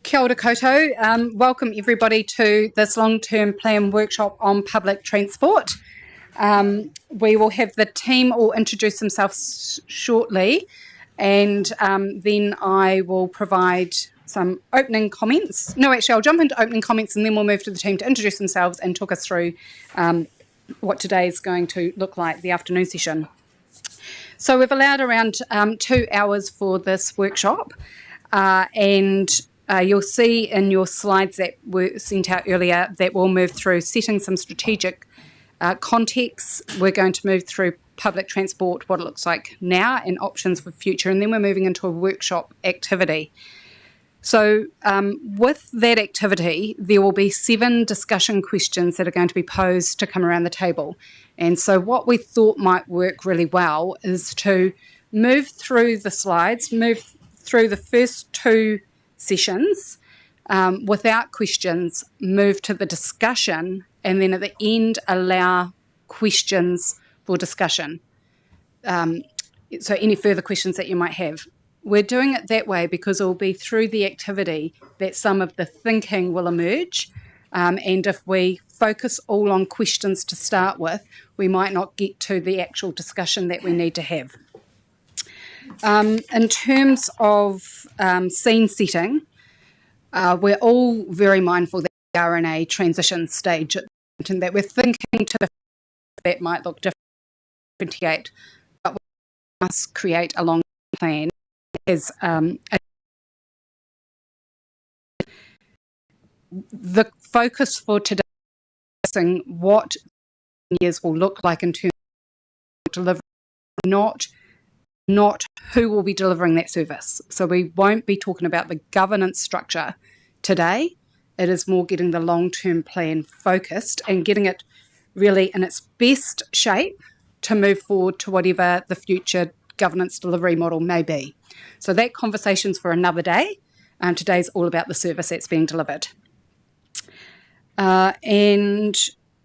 Kia ora koutou. Welcome everybody to this long-term plan workshop on public transport. We will have the team all introduce themselves shortly, and then I will provide some opening comments. No, actually, I'll jump into opening comments and then we'll move to the team to introduce themselves and talk us through what today is going to look like, the afternoon session. So we've allowed around 2 hours for this workshop, and you'll see in your slides that were sent out earlier that we'll move through setting some strategic contexts. We're going to move through public transport, what it looks like now and options for future, and then we're moving into a workshop activity. So with that activity, there will be 7 discussion questions that are going to be posed to come around the table. And so what we thought might work really well is to move through the slides, move through the first 2 sessions without questions, move to the discussion, and then at the end allow questions for discussion. So any further questions that you might have. We're doing it that way because it will be through the activity that some of the thinking will emerge. And if we focus all on questions to start with, we might not get to the actual discussion that we need to have. In terms of scene setting, we're all very mindful that we are in a transition stage and that we're thinking to the that might look different, but we must create a long plan as the focus for today is what years will look like in terms of delivery, not who will be delivering that service. So we won't be talking about the governance structure today. It is more getting the long-term plan focused and getting it really in its best shape to move forward to whatever the future governance delivery model may be. So that conversation's for another day. Today's all about the service that's being delivered. And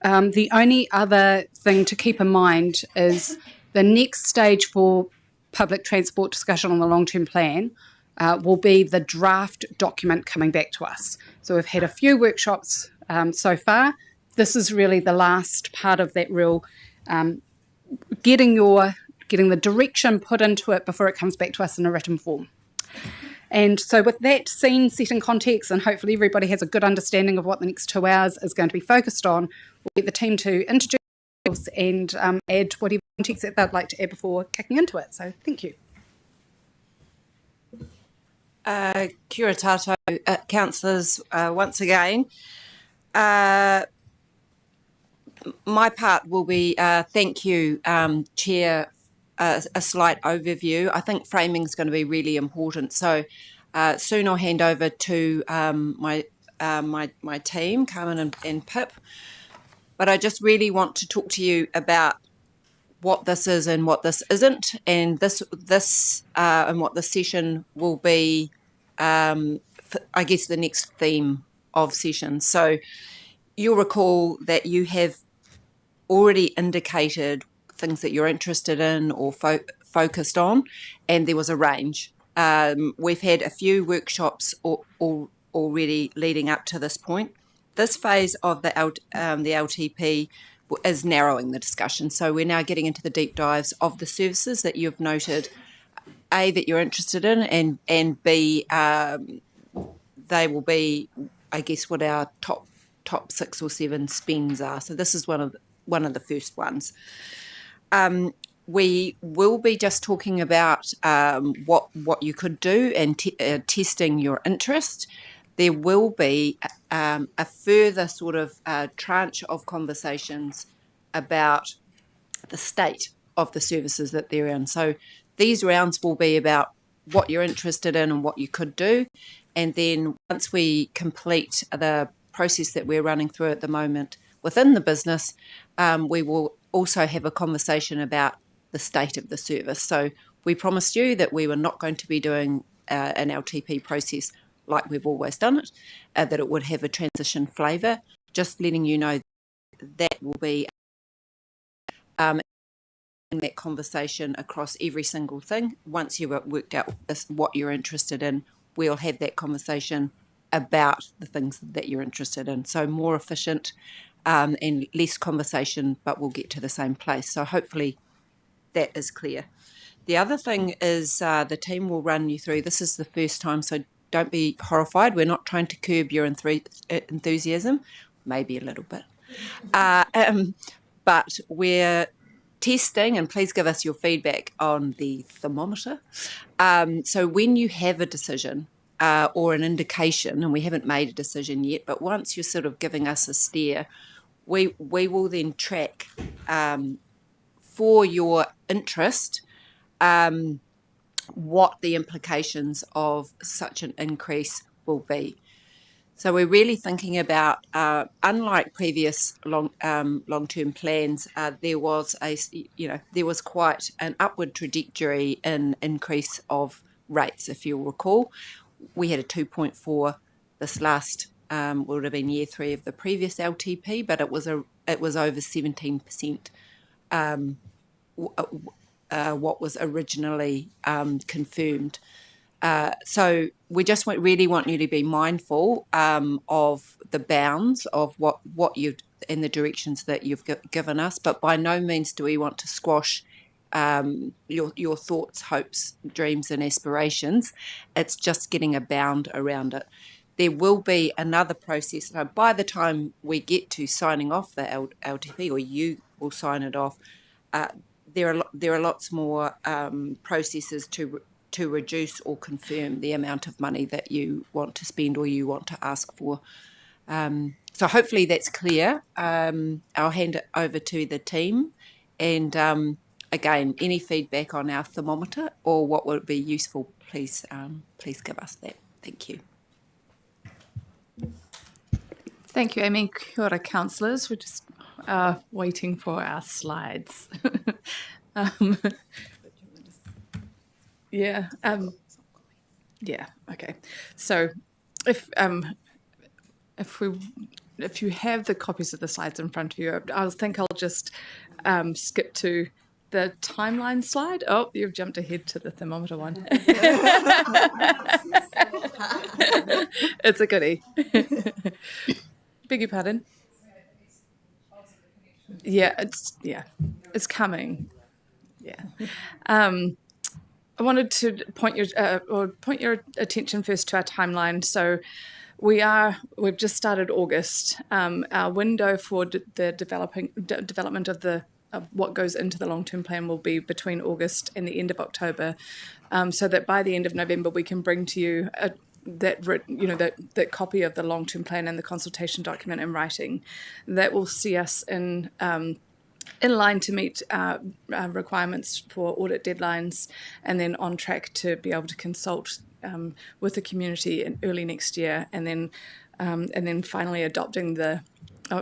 the only other thing to keep in mind is the next stage for public transport discussion on the long-term plan will be the draft document coming back to us. So we've had a few workshops so far. This is really the last part of that real getting the direction put into it before it comes back to us in a written form. And so with that scene setting context, and hopefully everybody has a good understanding of what the next 2 hours is going to be focused on, we'll get the team to introduce themselves and add whatever context that they'd like to add before kicking into it. So thank you. Kia ora tātou, councillors, once again. My part will be thank you, Chair, a slight overview. I think framing is going to be really important. So soon I'll hand over to my team, Carmen and Pip. But I just really want to talk to you about what this is and what this isn't, and this and what the session will be. I guess the next theme of session. So you'll recall that you have already indicated things that you're interested in or focused on, and there was a range. We've had a few workshops already leading up to this point. This phase of the LTP is narrowing the discussion. So we're now getting into the deep dives of the services that you've noted, A, that you're interested in, and B, they will be, I guess, what our top 6 or 7 spends are. So this is one of the first ones. We will be just talking about what you could do and testing your interest. There will be a further sort of tranche of conversations about the state of the services that they're in. So these rounds will be about what you're interested in and what you could do. And then once we complete the process that we're running through at the moment within the business, we will also have a conversation about the state of the service. So we promised you that we were not going to be doing an LTP process like we've always done it, that it would have a transition flavour. Just letting you know that will be that conversation across every single thing. Once you've worked out what you're interested in, we'll have that conversation about the things that you're interested in. So more efficient and less conversation, but we'll get to the same place. So hopefully that is clear. The other thing is the team will run you through. This is the first time, so don't be horrified. We're not trying to curb your enthusiasm, maybe a little bit. But we're testing, and please give us your feedback on the thermometer. So when you have a decision or an indication, and we haven't made a decision yet, but once you're sort of giving us a steer, we will then track for your interest what the implications of such an increase will be. So we're really thinking about, unlike previous long-term plans, there was quite an upward trajectory in increase of rates. If you'll recall, we had a 2.4 this last would have been year 3 of the previous LTP, but it was over 17%. What was originally confirmed. So we just really want you to be mindful of the bounds of what you've and the directions that you've given us, but by no means do we want to squash your thoughts, hopes, dreams and aspirations. It's just getting a bound around it. There will be another process. So by the time we get to signing off the LTP, or you will sign it off, there are lots more processes to reduce or confirm the amount of money that you want to spend or you want to ask for. So hopefully that's clear. I'll hand it over to the team, and again, any feedback on our thermometer or what would be useful, please give us that. Thank you. Thank you, Amy. Kia ora, councillors. We're just waiting for our slides. Yeah. Okay. So, if you have the copies of the slides in front of you, I think I'll just skip to the timeline slide. Oh, you've jumped ahead to the thermometer one. It's a goodie. Beg your pardon. Yeah, it's coming. Yeah. I wanted to point your attention first to our timeline. So we've just started August. Our window for the development of what goes into the long-term plan will be between August and the end of October, so that by the end of November we can bring to you that copy of the long-term plan and the consultation document in writing. That will see us in line to meet requirements for audit deadlines, and then on track to be able to consult with the community in early next year, and then finally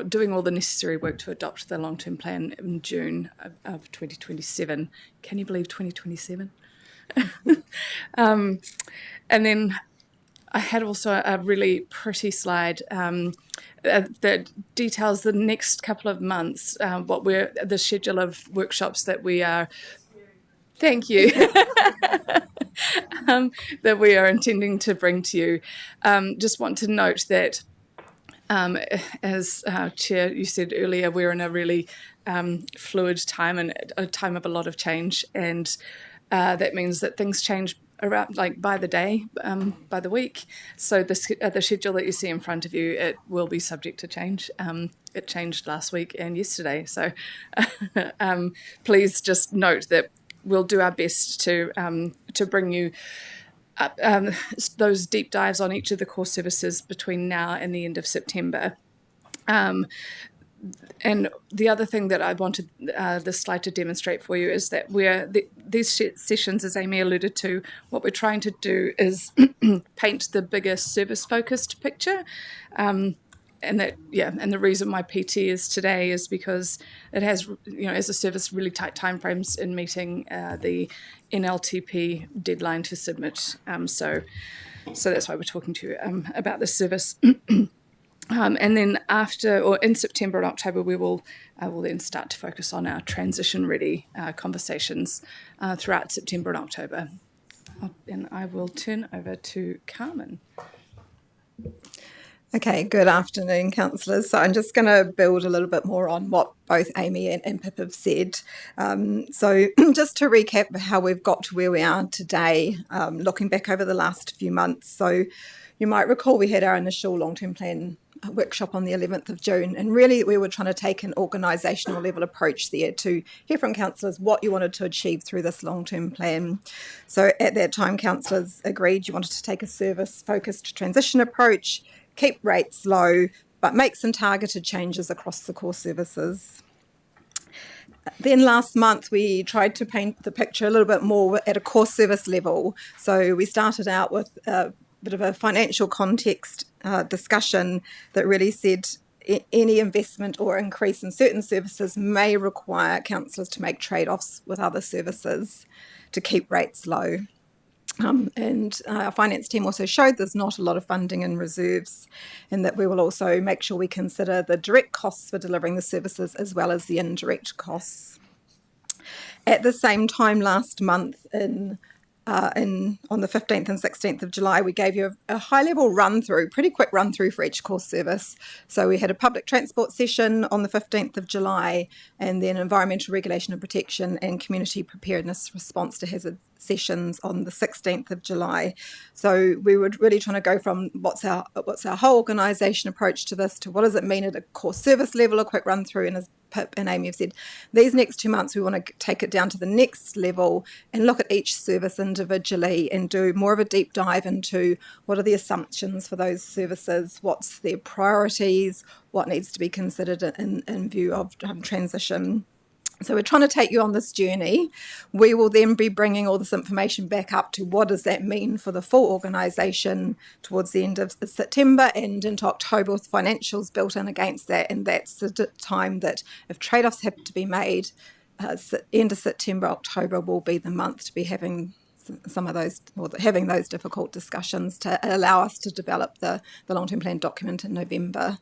doing all the necessary work to adopt the long-term plan in June of 2027. Can you believe 2027? And then I had also a really pretty slide that details the next couple of months, the schedule of workshops that we are. Thank you. That we are intending to bring to you. Just want to note that, as Chair, you said earlier, we're in a really fluid time and a time of a lot of change, and that means that things change around by the day, by the week. So the schedule that you see in front of you, it will be subject to change. It changed last week and yesterday. So please just note that we'll do our best to bring you those deep dives on each of the core services between now and the end of September. And the other thing that I wanted this slide to demonstrate for you is that these sessions, as Amy alluded to, what we're trying to do is paint the bigger service-focused picture. And the reason why PT is today is because it has, as a service, really tight timeframes in meeting the NLTP deadline to submit. So that's why we're talking to you about this service. And then in September and October, I will then start to focus on our transition-ready conversations throughout September and October. And I will turn over to Carmen. Okay, good afternoon, councillors. So I'm just going to build a little bit more on what both Amy and Pip have said. So just to recap how we've got to where we are today, looking back over the last few months. So you might recall we had our initial long-term plan workshop on the 11th of June, and really we were trying to take an organisational level approach there to hear from councillors what you wanted to achieve through this long-term plan. So at that time, councillors agreed you wanted to take a service-focused transition approach, keep rates low, but make some targeted changes across the core services. Then last month, we tried to paint the picture a little bit more at a core service level. So we started out with a bit of a financial context discussion that really said any investment or increase in certain services may require councillors to make trade-offs with other services to keep rates low. And our finance team also showed there's not a lot of funding in reserves, and that we will also make sure we consider the direct costs for delivering the services as well as the indirect costs. At the same time last month on the 15th and 16th of July, we gave you a high-level run-through, pretty quick run-through for each core service. So we had a public transport session on the 15th of July, and then environmental regulation and protection and community preparedness response to hazard sessions on the 16th of July. So we were really trying to go from what's our whole organisation approach to this, to what does it mean at a core service level, a quick run-through, and as Pip and Amy have said, these next 2 months we want to take it down to the next level and look at each service individually and do more of a deep dive into what are the assumptions for those services, what's their priorities, what needs to be considered in view of transition. So we're trying to take you on this journey. We will then be bringing all this information back up to what does that mean for the full organisation towards the end of September and into October, with financials built in against that. And that's the time that if trade-offs have to be made, end of September, October will be the month to be having some of those, or having those difficult discussions to allow us to develop the long-term plan document in November.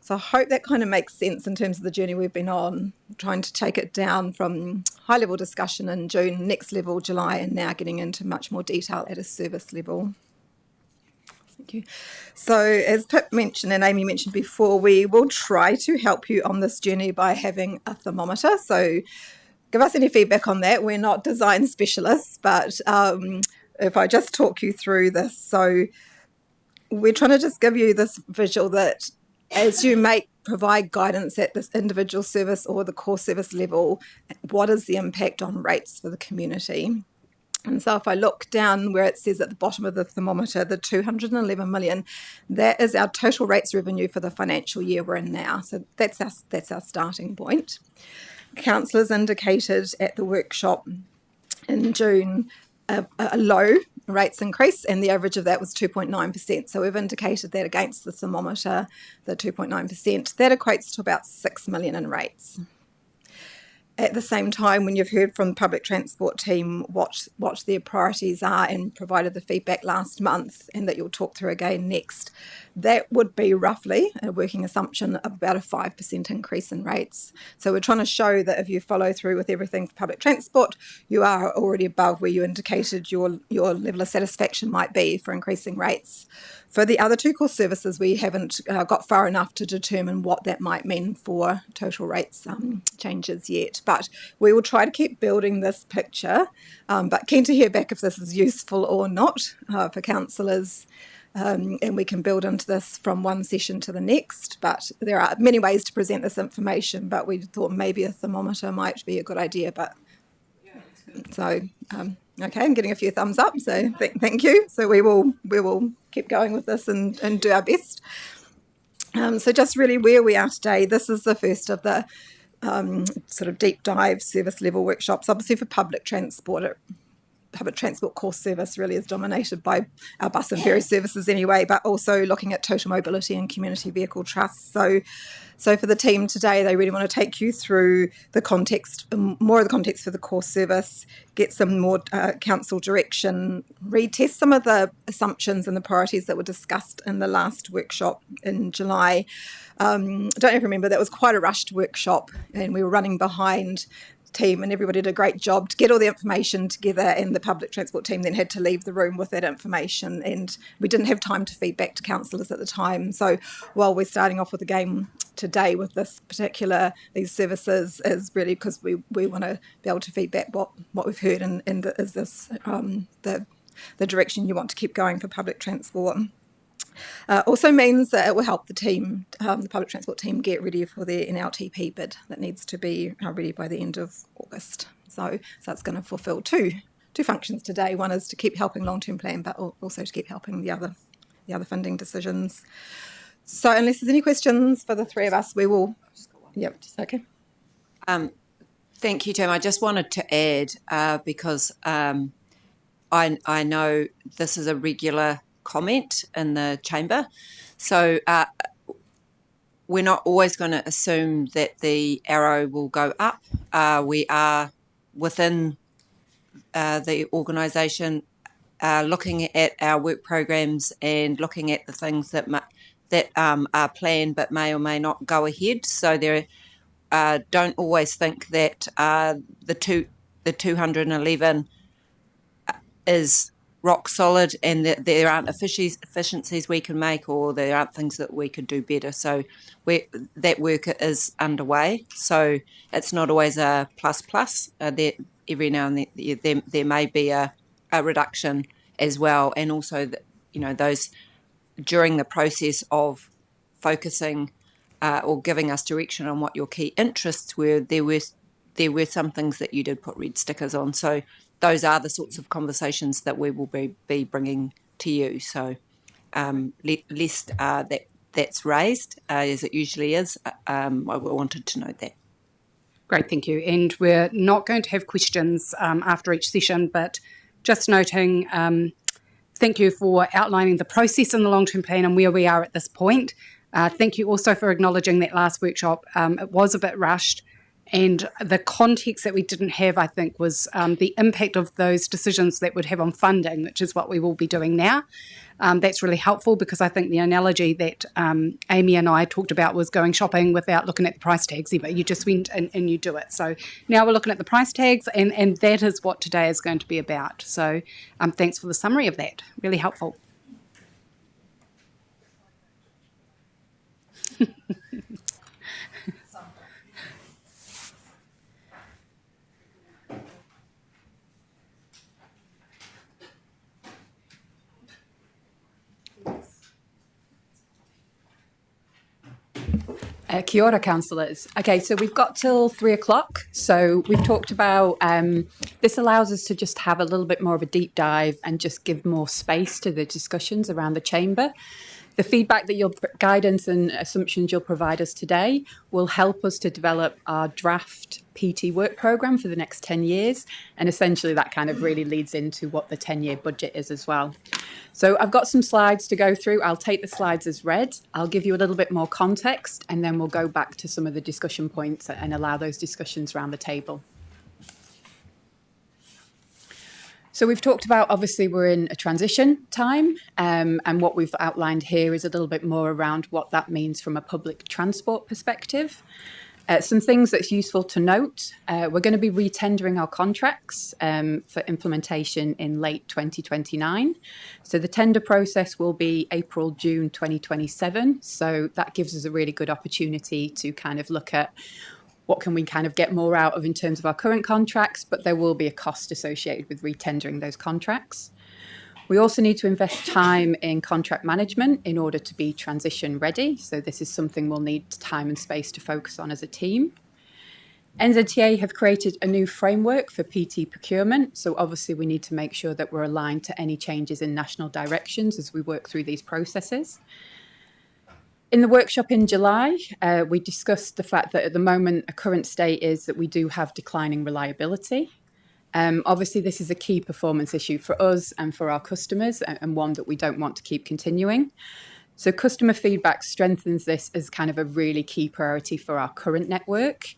So I hope that kind of makes sense in terms of the journey we've been on, trying to take it down from high-level discussion in June, next level July, and now getting into much more detail at a service level. Thank you. So as Pip mentioned and Amy mentioned before, we will try to help you on this journey by having a thermometer. So give us any feedback on that. We're not design specialists, but if I just talk you through this. So we're trying to just give you this visual that as you provide guidance at this individual service or the core service level, what is the impact on rates for the community? And so if I look down where it says at the bottom of the thermometer, the 211 million, that is our total rates revenue for the financial year we're in now. So that's our starting point. Councillors indicated at the workshop in June a low rates increase, and the average of that was 2.9%. So we've indicated that against the thermometer, the 2.9%, that equates to about 6 million in rates. At the same time, when you've heard from the public transport team what their priorities are and provided the feedback last month, and that you'll talk through again next, that would be roughly a working assumption of about a 5% increase in rates. So we're trying to show that if you follow through with everything for public transport, you are already above where you indicated your level of satisfaction might be for increasing rates. For the other two core services, we haven't got far enough to determine what that might mean for total rates changes yet. But we will try to keep building this picture, but keen to hear back if this is useful or not for councillors. And we can build into this from one session to the next. But there are many ways to present this information, but we thought maybe a thermometer might be a good idea. But so, okay, I'm getting a few thumbs up, so thank you. So we will keep going with this and do our best. So just really where we are today, this is the first of the sort of deep dive service level workshops. Obviously for public transport core service really is dominated by our bus and ferry services anyway, but also looking at total mobility and community vehicle trusts. So for the team today, they really want to take you through the context, more of the context for the core service, get some more council direction, retest some of the assumptions and the priorities that were discussed in the last workshop in July. Don't even remember, that was quite a rushed workshop and we were running behind. team, and everybody did a great job to get all the information together, and the public transport team then had to leave the room with that information, and we didn't have time to feed back to councillors at the time. So while we're starting off with the game today with these services, is really because we want to be able to feed back what we've heard, and is this the direction you want to keep going for public transport. Also means that it will help the team, the public transport team, get ready for their NLTP bid that needs to be ready by the end of August. So it's going to fulfil two functions today. One is to keep helping long-term plan, but also to keep helping the other funding decisions. So unless there's any questions for the three of us, we will. Yep. Okay. Thank you, Tim. I just wanted to add, because I know this is a regular comment in the chamber, so we're not always going to assume that the arrow will go up. We are within the organisation looking at our work programs and looking at the things that are planned but may or may not go ahead. So there, don't always think that the 211 is rock solid and that there aren't efficiencies we can make, or there aren't things that we could do better. So that work is underway. So it's not always a plus. Every now and then there may be a reduction as well. And also, those during the process of focusing or giving us direction on what your key interests were, there were some things that you did put red stickers on. So those are the sorts of conversations that we will be bringing to you. So lest that's raised, as it usually is, I wanted to note that. Great, thank you. And we're not going to have questions after each session, but just noting, thank you for outlining the process in the long-term plan and where we are at this point. Thank you also for acknowledging that last workshop, it was a bit rushed. And the context that we didn't have, I think, was the impact of those decisions that would have on funding, which is what we will be doing now. That's really helpful, because I think the analogy that Amy and I talked about was going shopping without looking at the price tags ever. You just went and you do it. So now we're looking at the price tags, and that is what today is going to be about. So thanks for the summary of that. Really helpful. Kia ora, councillors. Okay, so we've got till 3:00. So we've talked about, this allows us to just have a little bit more of a deep dive and just give more space to the discussions around the chamber. The feedback that your guidance and assumptions you'll provide us today will help us to develop our draft PT work programme for the next 10 years. And essentially that kind of really leads into what the 10-year budget is as well. So I've got some slides to go through. I'll take the slides as read. I'll give you a little bit more context, and then we'll go back to some of the discussion points and allow those discussions around the table. So we've talked about, obviously, we're in a transition time, and what we've outlined here is a little bit more around what that means from a public transport perspective. Some things that's useful to note, we're going to be retendering our contracts for implementation in late 2029. So the tender process will be April, June 2027. So that gives us a really good opportunity to kind of look at what can we kind of get more out of in terms of our current contracts, but there will be a cost associated with retendering those contracts. We also need to invest time in contract management in order to be transition ready. So this is something we'll need time and space to focus on as a team. NZTA have created a new framework for PT procurement. So obviously we need to make sure that we're aligned to any changes in national directions as we work through these processes. In the workshop in July, we discussed the fact that at the moment, a current state is that we do have declining reliability. Obviously, this is a key performance issue for us and for our customers, and one that we don't want to keep continuing. So customer feedback strengthens this as kind of a really key priority for our current network.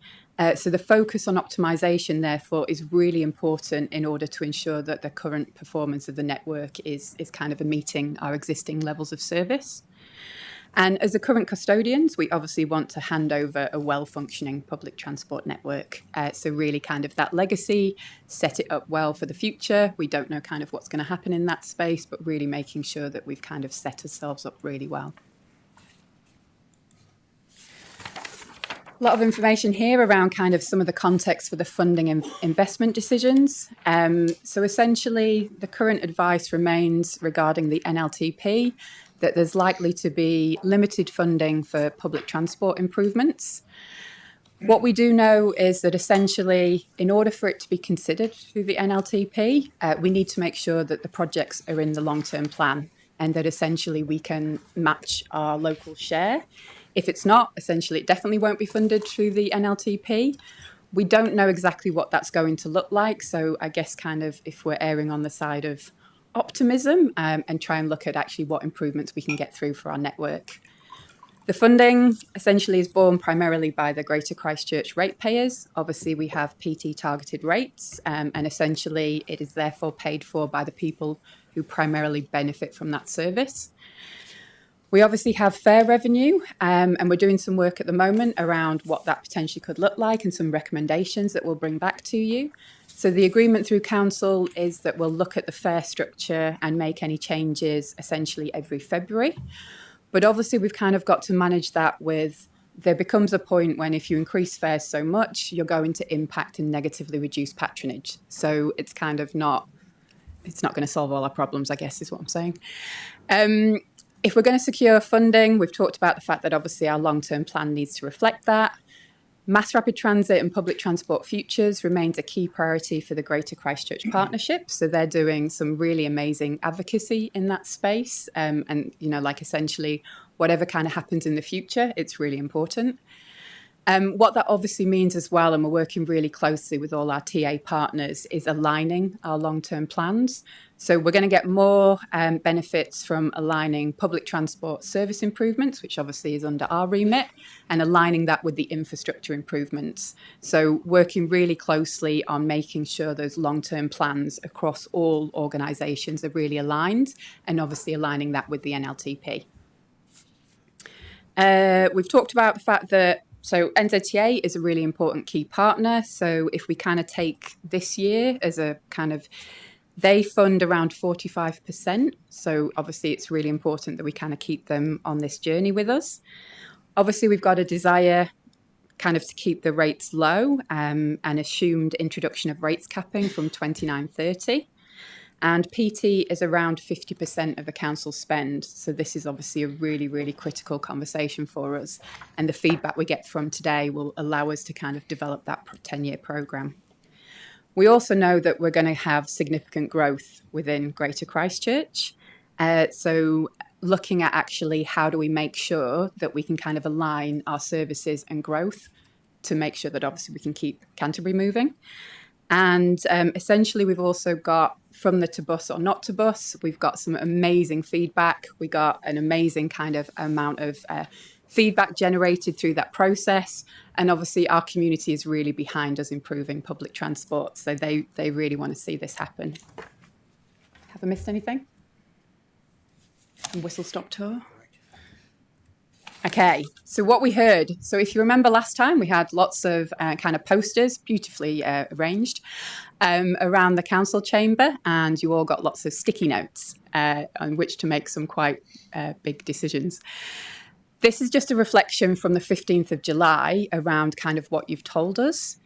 So the focus on optimization, therefore, is really important in order to ensure that the current performance of the network is kind of meeting our existing levels of service. And as the current custodians, we obviously want to hand over a well-functioning public transport network. So really kind of that legacy, set it up well for the future. We don't know kind of what's going to happen in that space, but really making sure that we've kind of set ourselves up really well. A lot of information here around kind of some of the context for the funding and investment decisions. So essentially, the current advice remains regarding the NLTP, that there's likely to be limited funding for public transport improvements. What we do know is that essentially, in order for it to be considered through the NLTP, we need to make sure that the projects are in the long-term plan and that essentially we can match our local share. If it's not, essentially, it definitely won't be funded through the NLTP. We don't know exactly what that's going to look like. So I guess kind of if we're erring on the side of optimism and try and look at actually what improvements we can get through for our network. The funding essentially is borne primarily by the Greater Christchurch ratepayers. Obviously, we have PT targeted rates, and essentially it is therefore paid for by the people who primarily benefit from that service. We obviously have fare revenue, and we're doing some work at the moment around what that potentially could look like and some recommendations that we'll bring back to you. So the agreement through council is that we'll look at the fare structure and make any changes essentially every February. But obviously we've kind of got to manage that with, there becomes a point when if you increase fares so much, you're going to impact and negatively reduce patronage. So it's kind of not, it's not going to solve all our problems, I guess is what I'm saying. If we're going to secure funding, we've talked about the fact that obviously our long-term plan needs to reflect that. Mass rapid transit and public transport futures remains a key priority for the Greater Christchurch Partnership. So they're doing some really amazing advocacy in that space. And, you know, like essentially whatever kind of happens in the future, it's really important. What that obviously means as well, and we're working really closely with all our TA partners, is aligning our long-term plans. So we're going to get more benefits from aligning public transport service improvements, which obviously is under our remit, and aligning that with the infrastructure improvements. So working really closely on making sure those long-term plans across all organisations are really aligned, and obviously aligning that with the NLTP. We've talked about the fact that so NZTA is a really important key partner. So if we kind of take this year as a kind of, they fund around 45%. So obviously it's really important that we kind of keep them on this journey with us. Obviously we've got a desire kind of to keep the rates low and assumed introduction of rates capping from 29.30. And PT is around 50% of the council spend. So this is obviously a really, really critical conversation for us. And the feedback we get from today will allow us to kind of develop that 10-year programme. We also know that we're going to have significant growth within Greater Christchurch. So looking at actually how do we make sure that we can kind of align our services and growth to make sure that obviously we can keep Canterbury moving. And essentially, we've also got from the to bus or not to bus, we've got some amazing feedback. We got an amazing kind of amount of feedback generated through that process. And obviously, our community is really behind us improving public transport. So they really want to see this happen. Have I missed anything? Whistle stop tour. Okay, so what we heard, so if you remember last time, we had lots of kind of posters, beautifully arranged, around the council chamber, and you all got lots of sticky notes on which to make some quite big decisions. This is just a reflection from the 15th of July around kind of what you've told us.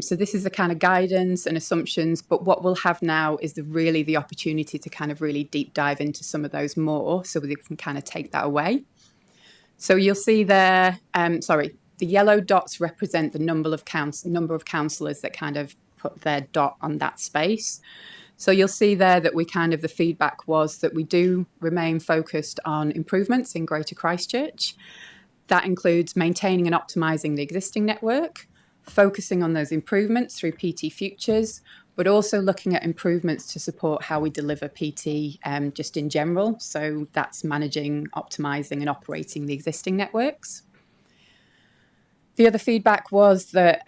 So this is the kind of guidance and assumptions, but what we'll have now is really the opportunity to kind of really deep dive into some of those more so we can kind of take that away. So you'll see there, the yellow dots represent the number of councillors that kind of put their dot on that space. So you'll see there that the feedback was that we do remain focused on improvements in Greater Christchurch. That includes maintaining and optimising the existing network, focusing on those improvements through PT Futures, but also looking at improvements to support how we deliver PT just in general. So that's managing, optimising and operating the existing networks. The other feedback was that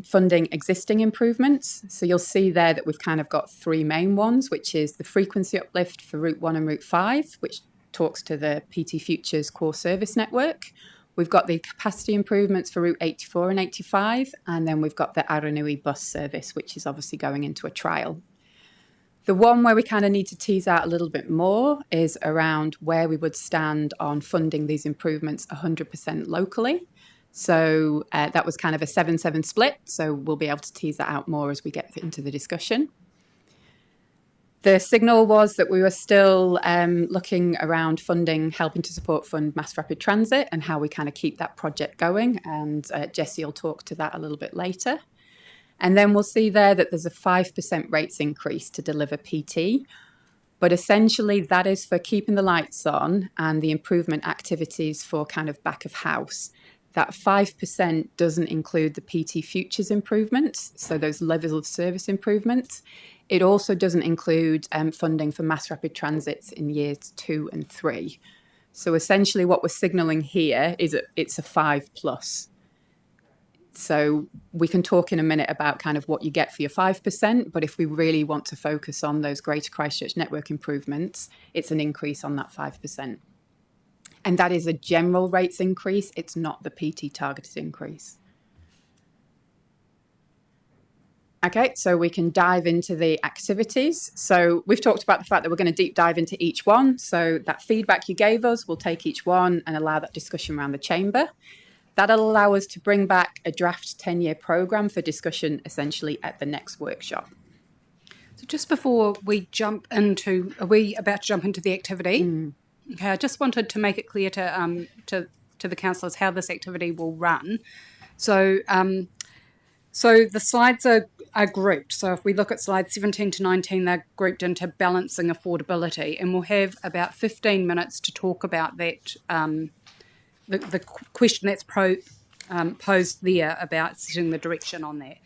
funding existing improvements. So you'll see there that we've kind of got three main ones, which is the frequency uplift for Route 1 and Route 5, which talks to the PT Futures core service network. We've got the capacity improvements for Route 84 and 85, and then we've got the Aranui bus service, which is obviously going into a trial. The one where we kind of need to tease out a little bit more is around where we would stand on funding these improvements 100% locally. So that was kind of a 7-7 split, so we'll be able to tease that out more as we get into the discussion. The signal was that we were still looking around funding, helping to support fund mass rapid transit and how we kind of keep that project going. And Jessie will talk to that a little bit later. And then we'll see there that there's a 5% rates increase to deliver PT. But essentially that is for keeping the lights on and the improvement activities for kind of back of house. That 5% doesn't include the PT Futures improvements, so those levels of service improvements. It also doesn't include funding for mass rapid transits in years 2 and 3. So essentially what we're signalling here is that it's a 5+. So we can talk in a minute about kind of what you get for your 5%, but if we really want to focus on those Greater Christchurch network improvements, it's an increase on that 5%. And that is a general rates increase. It's not the PT targeted increase. Okay, so we can dive into the activities. So we've talked about the fact that we're going to deep dive into each one. So that feedback you gave us, we'll take each one and allow that discussion around the chamber. That'll allow us to bring back a draft 10-year programme for discussion essentially at the next workshop. So just before we jump into, are we about to jump into the activity? Okay, I just wanted to make it clear to the councillors how this activity will run. So so the slides are grouped. So if we look at slides 17 to 19, they're grouped into balancing affordability, and we'll have about 15 minutes to talk about that, the question that's posed there about setting the direction on that.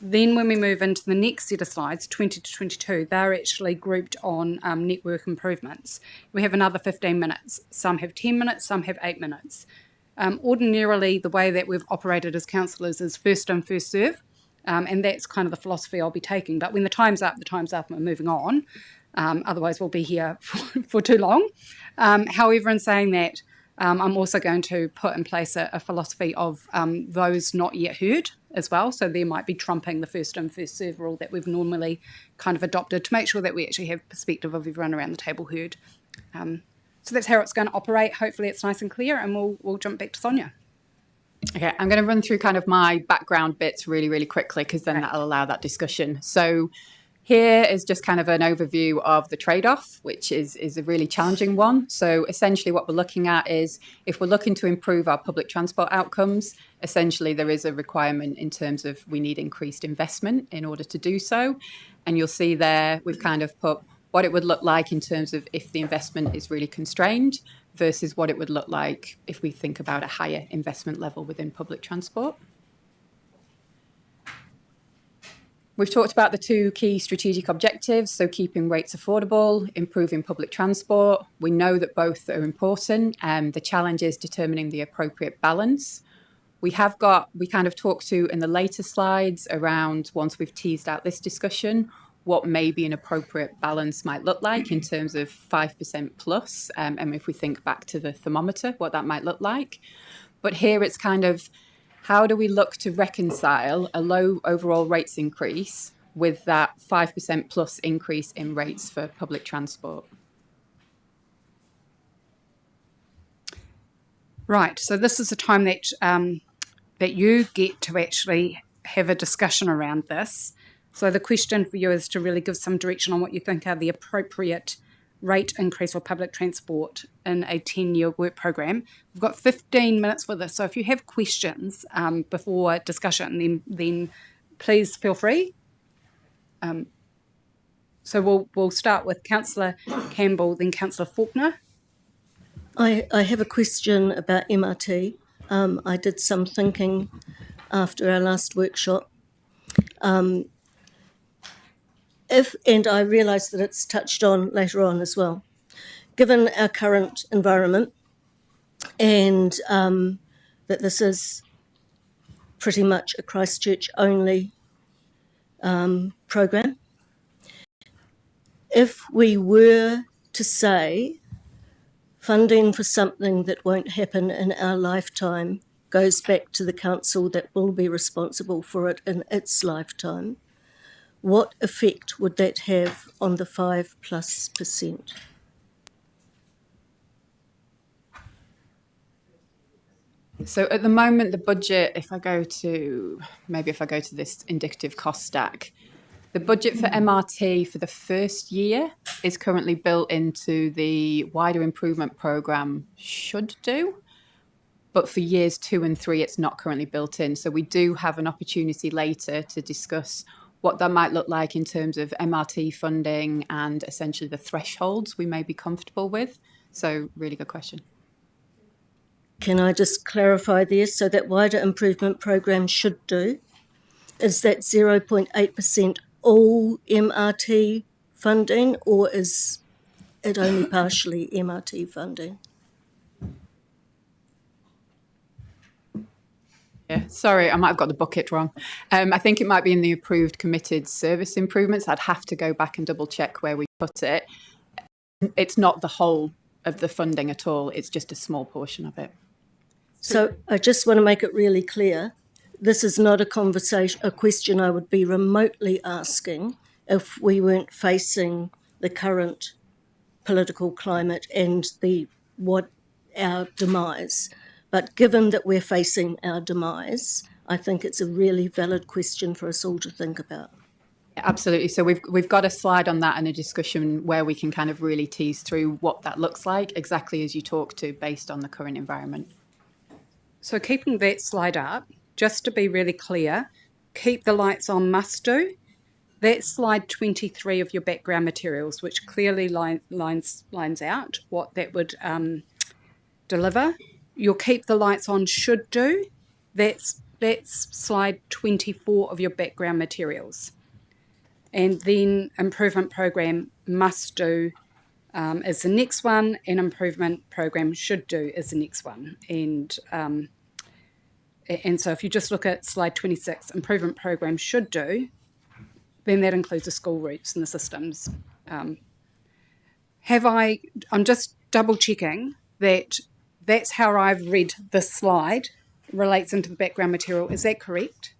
Then when we move into the next set of slides, 20 to 22, they're actually grouped on network improvements. We have another 15 minutes. Some have 10 minutes, some have 8 minutes. Ordinarily, the way that we've operated as councillors is first in, first serve, and that's kind of the philosophy I'll be taking. But when the time's up, and we're moving on. Otherwise, we'll be here for too long. However, in saying that, I'm also going to put in place a philosophy of those not yet heard as well. So there might be trumping the first in, first serve rule that we've normally kind of adopted to make sure that we actually have perspective of everyone around the table heard. So that's how it's going to operate. Hopefully it's nice and clear, and we'll jump back to Sonia. Okay, I'm going to run through kind of my background bits really, really quickly because then that'll allow that discussion. So here is just kind of an overview of the trade-off, which is a really challenging one. So essentially what we're looking at is if we're looking to improve our public transport outcomes, essentially there is a requirement in terms of we need increased investment in order to do so. And you'll see there we've kind of put what it would look like in terms of if the investment is really constrained versus what it would look like if we think about a higher investment level within public transport. We've talked about the 2 key strategic objectives, so keeping rates affordable, improving public transport. We know that both are important. The challenge is determining the appropriate balance. We kind of talked to in the later slides around, once we've teased out this discussion, what maybe an appropriate balance might look like in terms of 5% plus, and if we think back to the thermometer, what that might look like. But here it's kind of, how do we look to reconcile a low overall rates increase with that 5% plus increase in rates for public transport? Right, so this is a time that that you get to actually have a discussion around this. So the question for you is to really give some direction on what you think are the appropriate rate increase for public transport in a 10-year work program. We've got 15 minutes for this, so if you have questions before discussion, then please feel free. So we'll start with Councillor Campbell, then Councillor Faulkner. I have a question about MRT. I did some thinking after our last workshop. And I realise that it's touched on later on as well. Given our current environment and that this is pretty much a Christchurch only program, if we were to say funding for something that won't happen in our lifetime goes back to the council that will be responsible for it in its lifetime, what effect would that have on the 5+%? So at the moment, the budget, if I go to this indicative cost stack, the budget for MRT for the first year is currently built into the wider improvement programme should do. But for years 2 and 3, it's not currently built in. So we do have an opportunity later to discuss what that might look like in terms of MRT funding and essentially the thresholds we may be comfortable with. So really good question. Can I just clarify there? So that wider improvement program should do, is that 0.8% all MRT funding, or is it only partially MRT funding? Yeah, sorry, I might have got the bucket wrong. I think it might be in the approved committed service improvements. I'd have to go back and double check where we put it. It's not the whole of the funding at all. It's just a small portion of it. So I just want to make it really clear. This is not a question I would be remotely asking if we weren't facing the current political climate and our demise. But given that we're facing our demise, I think it's a really valid question for us all to think about. Absolutely. So we've got a slide on that and a discussion where we can kind of really tease through what that looks like, exactly as you talk to, based on the current environment. So keeping that slide up, just to be really clear, keep the lights on must do. That's slide 23 of your background materials, which clearly lines out what that would deliver. You'll keep the lights on should do. That's slide 24 of your background materials. And then improvement program must do is the next one, and improvement program should do is the next one. And so if you just look at slide 26, improvement program should do, then that includes the school routes and the systems. I'm just double checking that that's how I've read this slide, relates into the background material. Is that correct?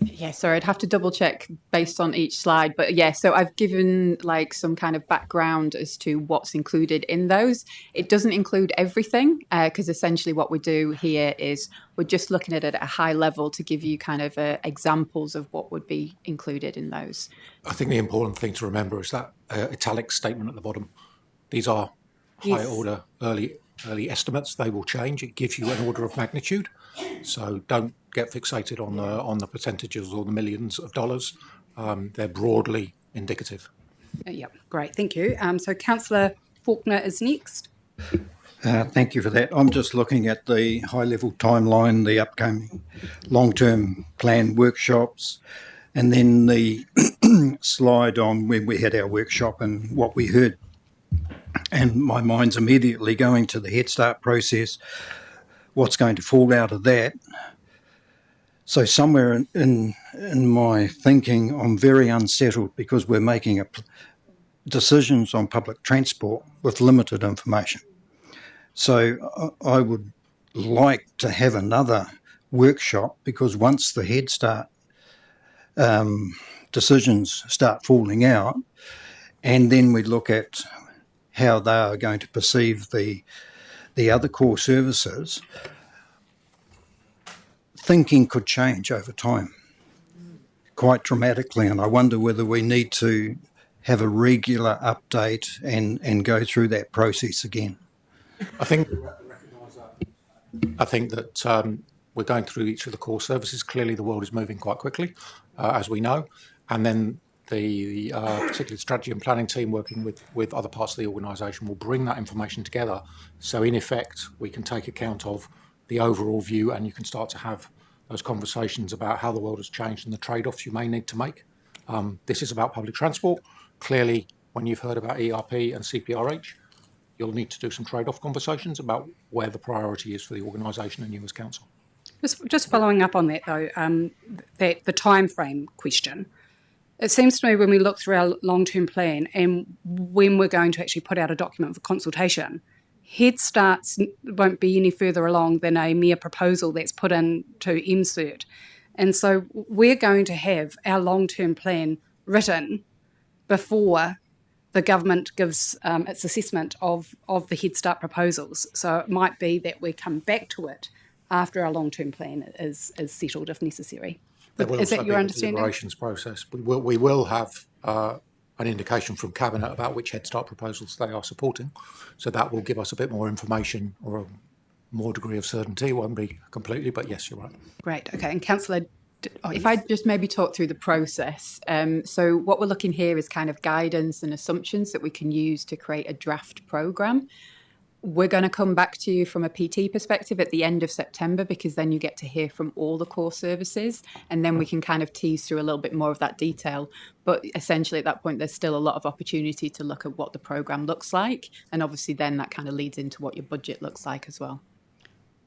Yeah, sorry, I'd have to double check based on each slide. But yeah, so I've given like some kind of background as to what's included in those. It doesn't include everything because essentially what we do here is we're just looking at it at a high level to give you kind of examples of what would be included in those. I think the important thing to remember is that italic statement at the bottom. These are high order early estimates. They will change. It gives you an order of magnitude. So don't get fixated on the percentages or the millions of dollars. They're broadly indicative. Yeah, great, thank you. So Councillor Faulkner is next. Thank you for that. I'm just looking at the high-level timeline, the upcoming long-term plan workshops, and then the slide on when we had our workshop and what we heard. And my mind's immediately going to the Head Start process, what's going to fall out of that. So somewhere in my thinking, I'm very unsettled because we're making decisions on public transport with limited information. So I would like to have another workshop, because once the Head Start decisions start falling out, and then we look at how they are going to perceive the other core services, thinking could change over time quite dramatically, and I wonder whether we need to have a regular update and go through that process again. I think that we're going through each of the core services. Clearly the world is moving quite quickly, as we know, and then the particularly strategy and planning team working with other parts of the organisation will bring that information together. So in effect, we can take account of the overall view, and you can start to have those conversations about how the world has changed and the trade-offs you may need to make. This is about public transport. Clearly, when you've heard about ERP and CPRH, you'll need to do some trade-off conversations about where the priority is for the organisation and you as council. Just following up on that though, the time frame question. It seems to me when we look through our long-term plan and when we're going to actually put out a document for consultation, Head Starts won't be any further along than a mere proposal that's put into MCERT. And so we're going to have our long-term plan written before the government gives its assessment of the Head Start proposals. So it might be that we come back to it after our long-term plan is settled if necessary. Is that your understanding? Deliberations process. We will have an indication from Cabinet about which Head Start proposals they are supporting. So that will give us a bit more information or a more degree of certainty. It won't be completely, but yes, you're right. Great. Okay. And Councillor, if I just maybe talk through the process. So what we're looking here is kind of guidance and assumptions that we can use to create a draft programme. We're going to come back to you from a PT perspective at the end of September, because then you get to hear from all the core services, and then we can kind of tease through a little bit more of that detail. But essentially at that point, there's still a lot of opportunity to look at what the programme looks like. And obviously then that kind of leads into what your budget looks like as well.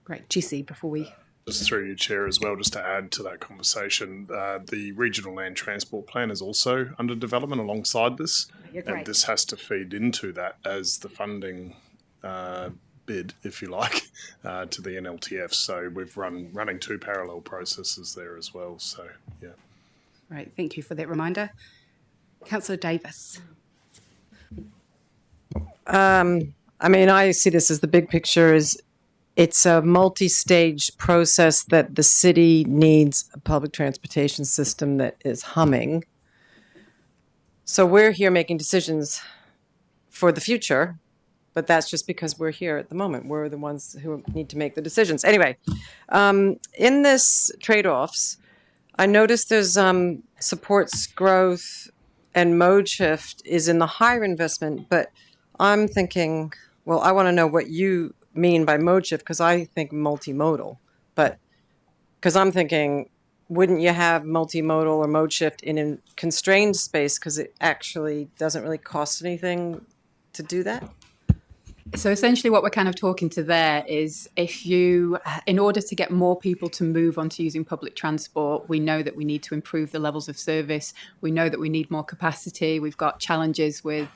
Great. Jesse, before we... Just through you, Chair, as well, just to add to that conversation, the Regional Land Transport Plan is also under development alongside this. And this has to feed into that as the funding bid, if you like, to the NLTF. So we've running two parallel processes there as well. So, yeah. Right, thank you for that reminder. Councillor Davis. I see this as the big picture is it's a multi-stage process that the city needs a public transportation system that is humming. So we're here making decisions for the future, but that's just because we're here at the moment. We're the ones who need to make the decisions. Anyway, in this trade-offs, I noticed there's supports growth and mode shift is in the higher investment, but I'm thinking, well, I want to know what you mean by mode shift, because I think multimodal, but because I'm thinking, wouldn't you have multimodal or mode shift in a constrained space because it actually doesn't really cost anything to do that? So essentially what we're kind of talking to there is if you, in order to get more people to move on to using public transport, we know that we need to improve the levels of service. We know that we need more capacity. We've got challenges with,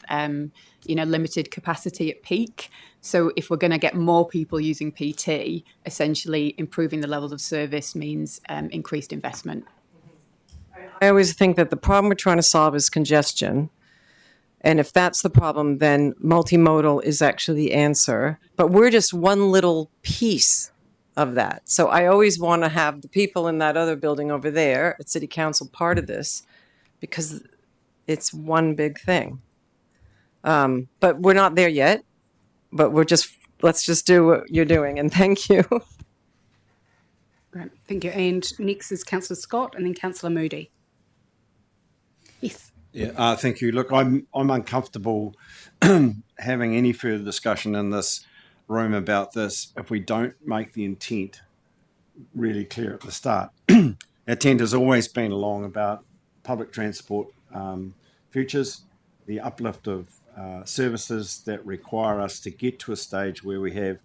limited capacity at peak. So if we're going to get more people using PT, essentially improving the levels of service means increased investment. I always think that the problem we're trying to solve is congestion. And if that's the problem, then multimodal is actually the answer. But we're just one little piece of that. So I always want to have the people in that other building over there at City Council part of this, because it's one big thing. But we're not there yet. But let's just do what you're doing. And thank you. Great, thank you. And next is Councillor Scott and then Councillor Moody. Yes. Yeah, thank you. Look, I'm uncomfortable having any further discussion in this room about this if we don't make the intent really clear at the start. Our intent has always been along about public transport futures, the uplift of services that require us to get to a stage where we have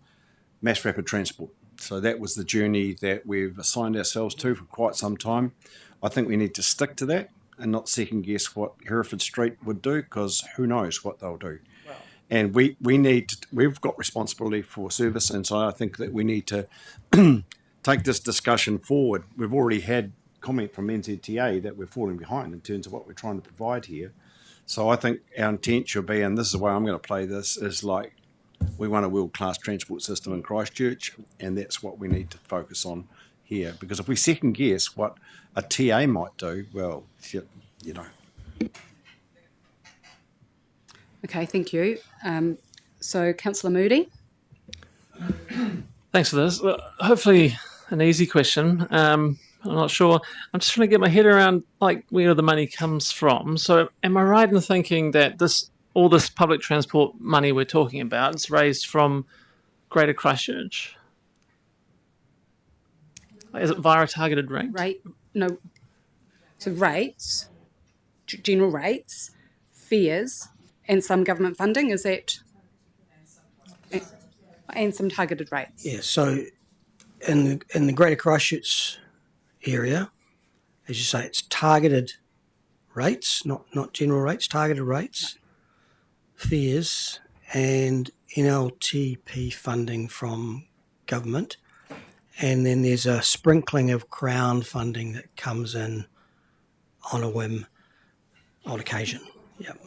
mass rapid transport. So that was the journey that we've assigned ourselves to for quite some time. I think we need to stick to that and not second guess what Hereford Street would do, because who knows what they'll do. Wow. And we've got responsibility for service, and so I think that we need to take this discussion forward. We've already had comment from NZTA that we're falling behind in terms of what we're trying to provide here. So I think our intent should be, and this is the way I'm going to play this, is like we want a world-class transport system in Christchurch, and that's what we need to focus on here. Because if we second guess what a TA might do, well, you know. Okay, thank you. So, Councillor Moody. Thanks for this. Well, hopefully an easy question. I'm not sure. I'm just trying to get my head around like where the money comes from. So am I right in thinking that all this public transport money we're talking about is raised from Greater Christchurch? Is it via a targeted rate? No. So rates, general rates, fares, and some government funding, is that? And some targeted rates. Yeah, so in the Greater Christchurch area, as you say, it's targeted rates, not general rates, targeted rates, fares, and NLTP funding from government. And then there's a sprinkling of Crown funding that comes in on a whim, on occasion. Yep.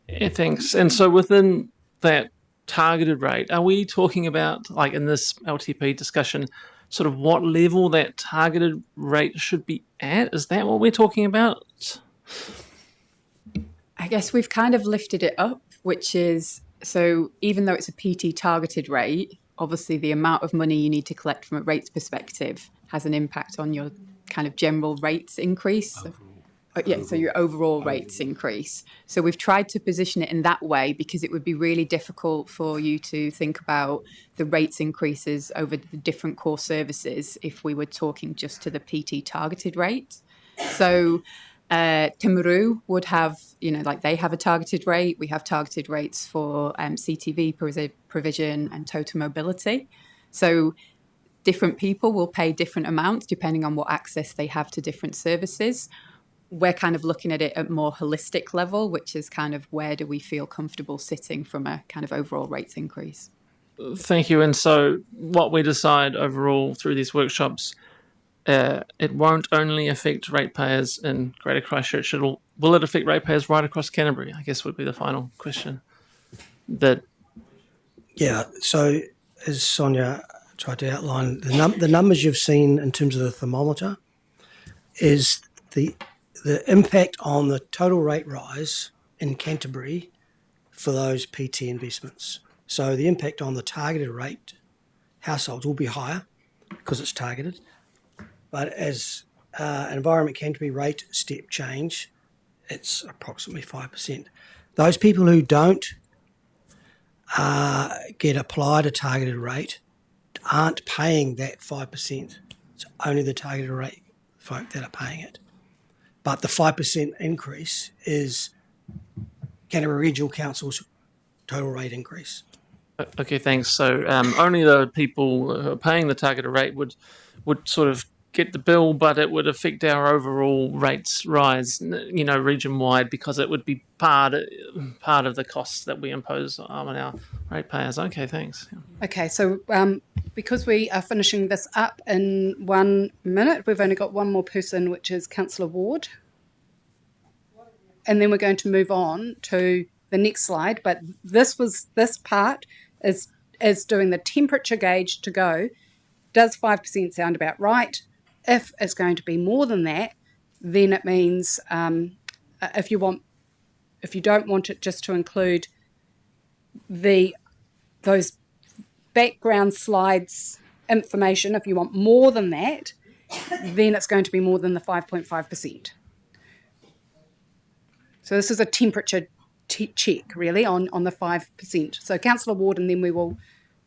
Yeah, thanks. And so within that targeted rate, are we talking about, like in this LTP discussion, sort of what level that targeted rate should be at? Is that what we're talking about? I guess we've kind of lifted it up, which is, so even though it's a PT targeted rate, obviously the amount of money you need to collect from a rates perspective has an impact on your kind of general rates increase. So your overall rates increase. So we've tried to position it in that way because it would be really difficult for you to think about the rates increases over the different core services if we were talking just to the PT targeted rate. So Timaru would have, like they have a targeted rate. We have targeted rates for CTV provision and total mobility. So different people will pay different amounts depending on what access they have to different services. We're kind of looking at it at more holistic level, which is kind of where do we feel comfortable sitting from a kind of overall rates increase. Thank you. And so what we decide overall through these workshops, it won't only affect ratepayers in Greater Christchurch, will it affect ratepayers right across Canterbury, I guess would be the final question. Yeah, so as Sonia tried to outline, the numbers you've seen in terms of the thermometer is the impact on the total rate rise in Canterbury for those PT investments. So the impact on the targeted rate households will be higher because it's targeted. But as Environment Canterbury rate step change, it's approximately 5%. Those people who don't get applied a targeted rate aren't paying that 5%. It's only the targeted rate folk that are paying it. But the 5% increase is Canterbury Regional Council's total rate increase. Okay, thanks. So only the people who are paying the targeted rate would sort of get the bill, but it would affect our overall rates rise, region-wide, because it would be part of the costs that we impose on our ratepayers. Okay, thanks. Okay, so because we are finishing this up in 1 minute, we've only got one more person, which is Councillor Ward. And then we're going to move on to the next slide. But this part is doing the temperature gauge to go. Does 5% sound about right? If it's going to be more than that, then it means if you don't want it just to include those background slides information, if you want more than that, then it's going to be more than the 5.5%. So this is a temperature check, really, on the 5%. So Councillor Ward, and then we'll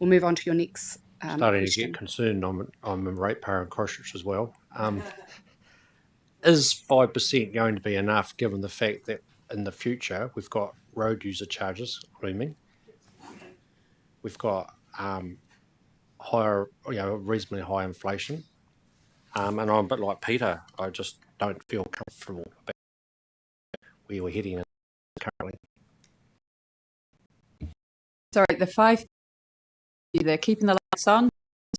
move on to your next Starting to get concerned. I'm a ratepayer in Christchurch as well. Is 5% going to be enough, given the fact that in the future we've got road user charges looming? We've got higher, reasonably high inflation, and I'm a bit like Peter. I just don't feel comfortable about where we're heading currently. Sorry, the 5, either keeping the lights on,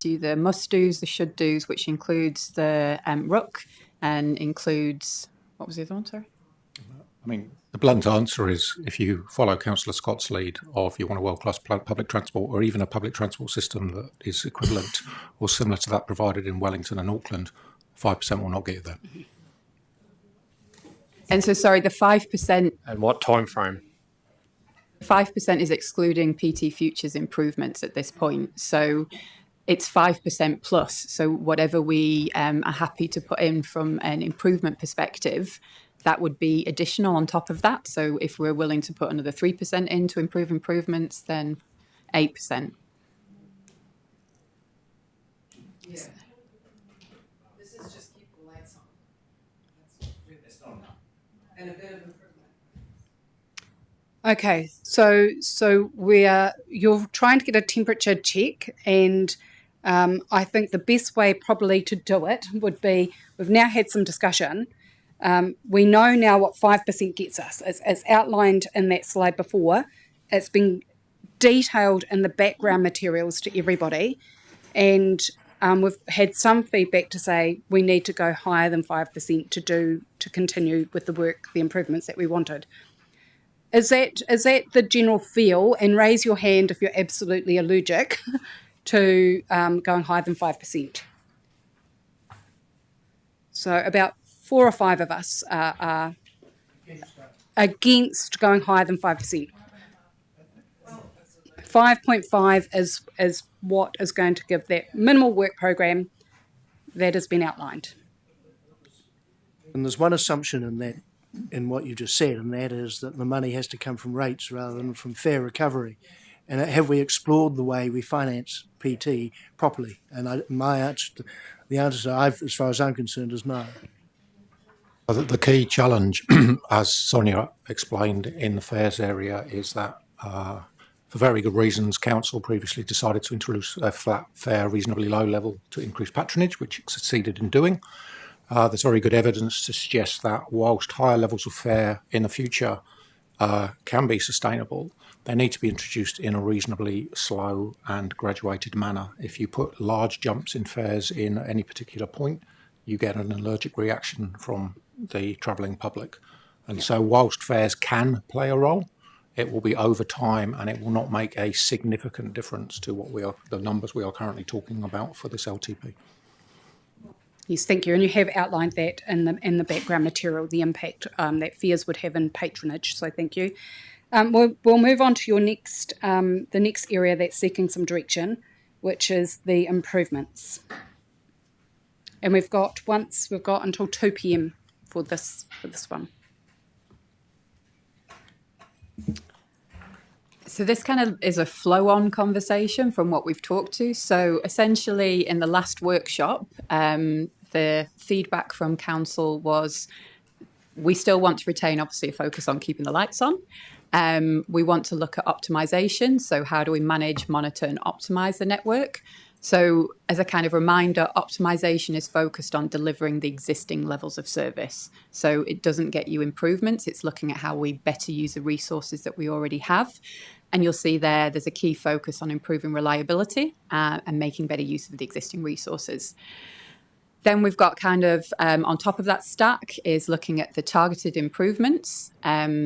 do the must-dos, the should-dos, which includes the RUC and includes, what was the other one, sorry? I mean, the blunt answer is if you follow Councillor Scott's lead of you want a world-class public transport or even a public transport system that is equivalent or similar to that provided in Wellington and Auckland, 5% will not get you there. And so, sorry, the 5%... And what time frame? 5% is excluding PT Futures improvements at this point. So it's 5% plus. So whatever we are happy to put in from an improvement perspective, that would be additional on top of that. So if we're willing to put another 3% in to improve improvements, then 8%. Yeah. This is just keep the lights on. That's not enough. And a bit of improvement. Okay, so you're trying to get a temperature check, and I think the best way probably to do it would be, we've now had some discussion. We know now what 5% gets us. It's outlined in that slide before. It's been detailed in the background materials to everybody. And we've had some feedback to say we need to go higher than 5% to continue with the work, the improvements that we wanted. Is that the general feel? And raise your hand if you're absolutely allergic to going higher than 5%. So about 4 or 5 of us are against going higher than 5%. 5.5 is what is going to give that minimal work program that has been outlined. And there's one assumption in that, in what you just said, and that is that the money has to come from rates rather than from fare recovery. And have we explored the way we finance PT properly? And the answer, as far as I'm concerned, is no. The key challenge, as Sonia explained in the fares area, is that for very good reasons, council previously decided to introduce a flat fare, reasonably low level to increase patronage, which it succeeded in doing. There's very good evidence to suggest that whilst higher levels of fare in the future can be sustainable, they need to be introduced in a reasonably slow and graduated manner. If you put large jumps in fares in at any particular point, you get an allergic reaction from the travelling public. And so whilst fares can play a role, it will be over time and it will not make a significant difference to the numbers we are currently talking about for this LTP. Yes, thank you. And you have outlined that in the background material, the impact that fares would have in patronage. So thank you. We'll move on to the next area that's seeking some direction, which is the improvements. And we've got until 2 p.m. for this one. So this kind of is a flow-on conversation from what we've talked to. So essentially, in the last workshop, the feedback from council was we still want to retain, obviously, a focus on keeping the lights on. We want to look at optimization. So how do we manage, monitor, and optimize the network? So as a kind of reminder, optimization is focused on delivering the existing levels of service. So it doesn't get you improvements. It's looking at how we better use the resources that we already have. And you'll see there's a key focus on improving reliability and making better use of the existing resources. Then we've got kind of on top of that stack is looking at the targeted improvements.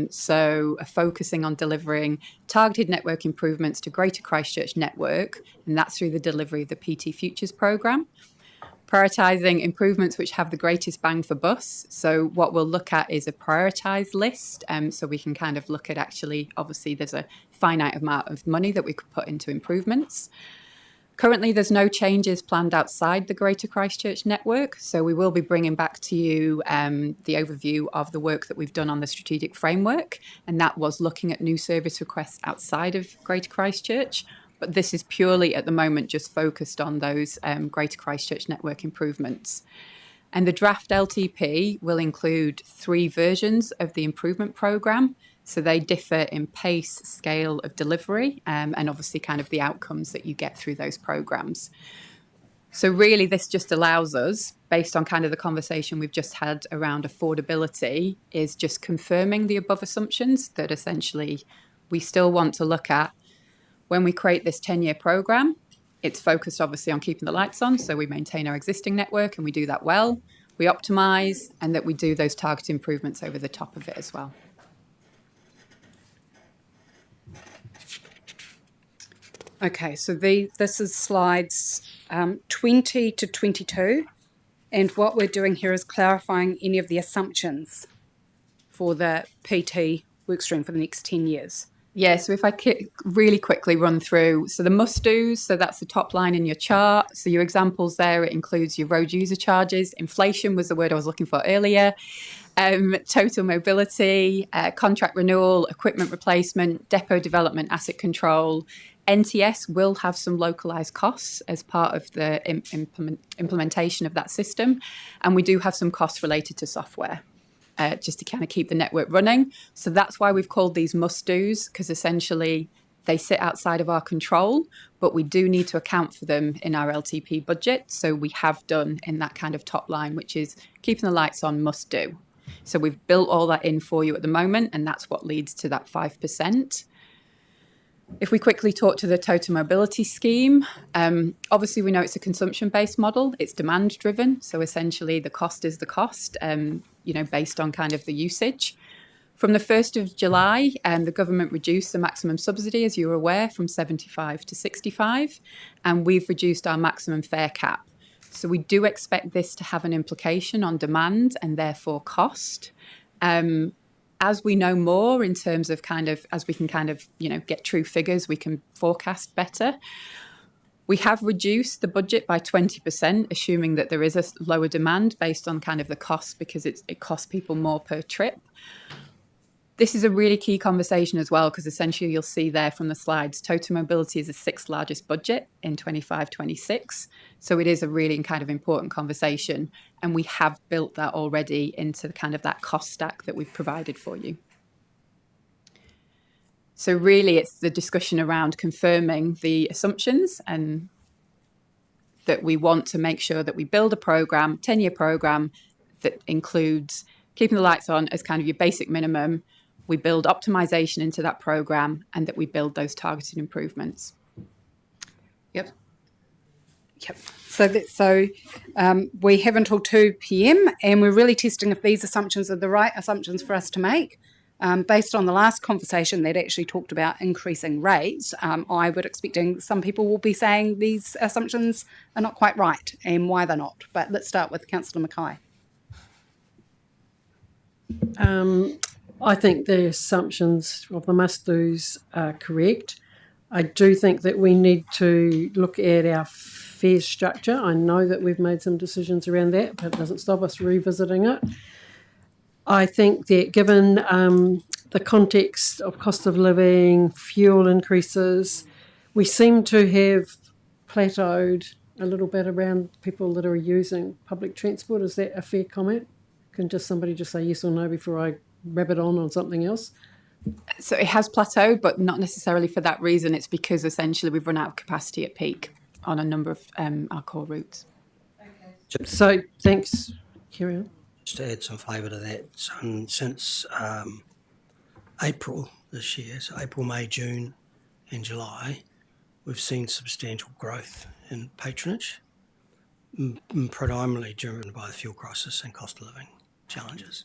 So focusing on delivering targeted network improvements to Greater Christchurch network, and that's through the delivery of the PT Futures programme. Prioritising improvements which have the greatest bang for bus. So what we'll look at is a prioritised list. So we can kind of look at actually, obviously, there's a finite amount of money that we could put into improvements. Currently, there's no changes planned outside the Greater Christchurch network, so we will be bringing back to you the overview of the work that we've done on the strategic framework, and that was looking at new service requests outside of Greater Christchurch, but this is purely at the moment just focused on those Greater Christchurch network improvements. And the draft LTP will include 3 versions of the improvement programme. So they differ in pace, scale of delivery, and obviously kind of the outcomes that you get through those programs. So really this just allows us, based on kind of the conversation we've just had around affordability, is just confirming the above assumptions that essentially we still want to look at when we create this 10-year program. It's focused obviously on keeping the lights on, so we maintain our existing network and we do that well. We optimise, and that we do those target improvements over the top of it as well. Okay, so this is slides 20 to 22, and what we're doing here is clarifying any of the assumptions for the PT workstream for the next 10 years. Yeah, so if I really quickly run through, so the must-dos, so that's the top line in your chart. So your examples there, it includes your road user charges. Inflation was the word I was looking for earlier. Total mobility, contract renewal, equipment replacement, depot development, asset control. NTS will have some localised costs as part of the implementation of that system. And we do have some costs related to software, just to kind of keep the network running. So that's why we've called these must-dos, because essentially they sit outside of our control, but we do need to account for them in our LTP budget. So we have done in that kind of top line, which is keeping the lights on, must do. So we've built all that in for you at the moment, and that's what leads to that 5%. If we quickly talk to the total mobility scheme, obviously we know it's a consumption-based model. It's demand-driven, so essentially the cost is the cost, based on kind of the usage. From the 1st of July, the government reduced the maximum subsidy, as you're aware, from 75 to 65, and we've reduced our maximum fare cap. So we do expect this to have an implication on demand and therefore cost. As we know more in terms of as we can get true figures, we can forecast better. We have reduced the budget by 20%, assuming that there is a lower demand based on kind of the cost, because it costs people more per trip. This is a really key conversation as well, because essentially you'll see there from the slides, total mobility is the 6th largest budget in 25-26. So it is a really kind of important conversation. And we have built that already into kind of that cost stack that we've provided for you. So really it's the discussion around confirming the assumptions, and that we want to make sure that we build a program, 10-year program, that includes keeping the lights on as kind of your basic minimum. We build optimization into that program, and that we build those targeted improvements. Yep. So we have until 2 p.m. and we're really testing if these assumptions are the right assumptions for us to make. Based on the last conversation that actually talked about increasing rates, I would expecting some people will be saying these assumptions are not quite right and why they're not. But let's start with Councillor Mackay. I think the assumptions of the must-dos are correct. I do think that we need to look at our fare structure. I know that we've made some decisions around that, but it doesn't stop us revisiting it. I think that given the context of cost of living, fuel increases, we seem to have plateaued a little bit around people that are using public transport. Is that a fair comment? Can somebody just say yes or no before I rabbit on something else? So it has plateaued, but not necessarily for that reason. It's because essentially we've run out of capacity at peak on a number of our core routes. Okay. So thanks. Carry on. Just to add some flavour to that, since April this year, so April, May, June and July, we've seen substantial growth in patronage, predominantly driven by the fuel crisis and cost of living challenges.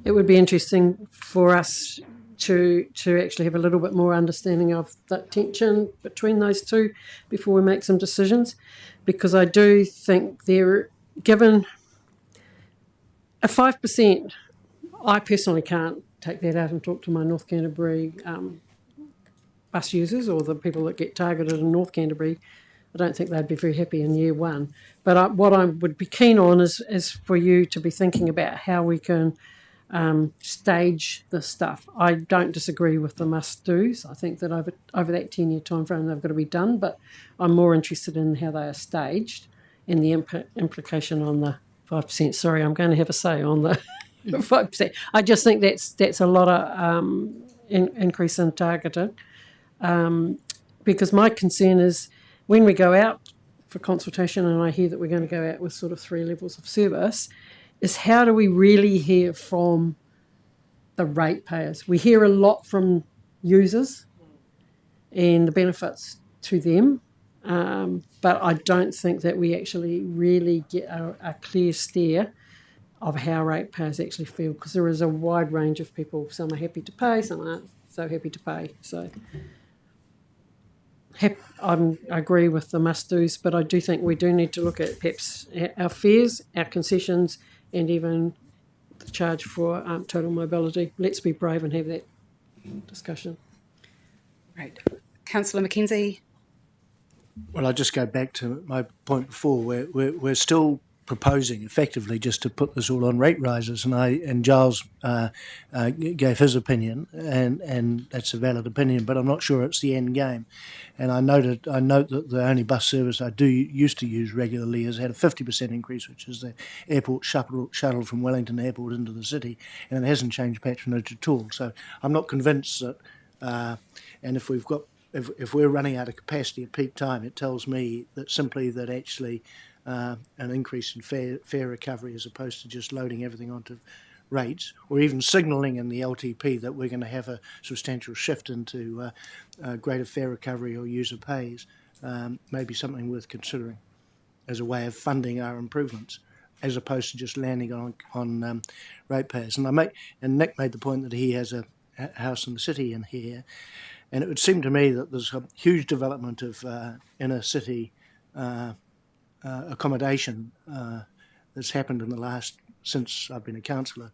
It would be interesting for us to actually have a little bit more understanding of the tension between those two before we make some decisions, because I do think given a 5%, I personally can't take that out and talk to my North Canterbury bus users or the people that get targeted in North Canterbury. I don't think they'd be very happy in year one. But what I would be keen on is for you to be thinking about how we can stage this stuff. I don't disagree with the must-dos. I think that over that 10-year time frame they've got to be done, but I'm more interested in how they are staged and the implication on the 5%. Sorry, I'm going to have a say on the 5%. I just think that's a lot of increase in targeted, because my concern is when we go out for consultation, and I hear that we're going to go out with sort of 3 levels of service, is how do we really hear from the ratepayers? We hear a lot from users and the benefits to them, but I don't think that we actually really get a clear steer of how ratepayers actually feel, because there is a wide range of people. Some are happy to pay, some aren't so happy to pay. So I agree with the must-dos, but I do think we do need to look at perhaps our fares, our concessions, and even the charge for total mobility. Let's be brave and have that discussion. Right. Councillor McKenzie. Well, I just go back to my point before. We're still proposing effectively just to put this all on rate rises, and Giles gave his opinion, and that's a valid opinion, but I'm not sure it's the end game. And I note that the only bus service I used to use regularly has had a 50% increase, which is the airport shuttle from Wellington Airport into the city, and it hasn't changed patronage at all. So I'm not convinced that, and if we're running out of capacity at peak time, it tells me that simply that actually an increase in fare recovery as opposed to just loading everything onto rates, or even signalling in the LTP that we're going to have a substantial shift into greater fare recovery or user pays, may be something worth considering as a way of funding our improvements, as opposed to just landing on ratepayers. And Nick made the point that he has a house in the city in here, and it would seem to me that there's a huge development of inner city accommodation that's happened in the last, since I've been a councillor.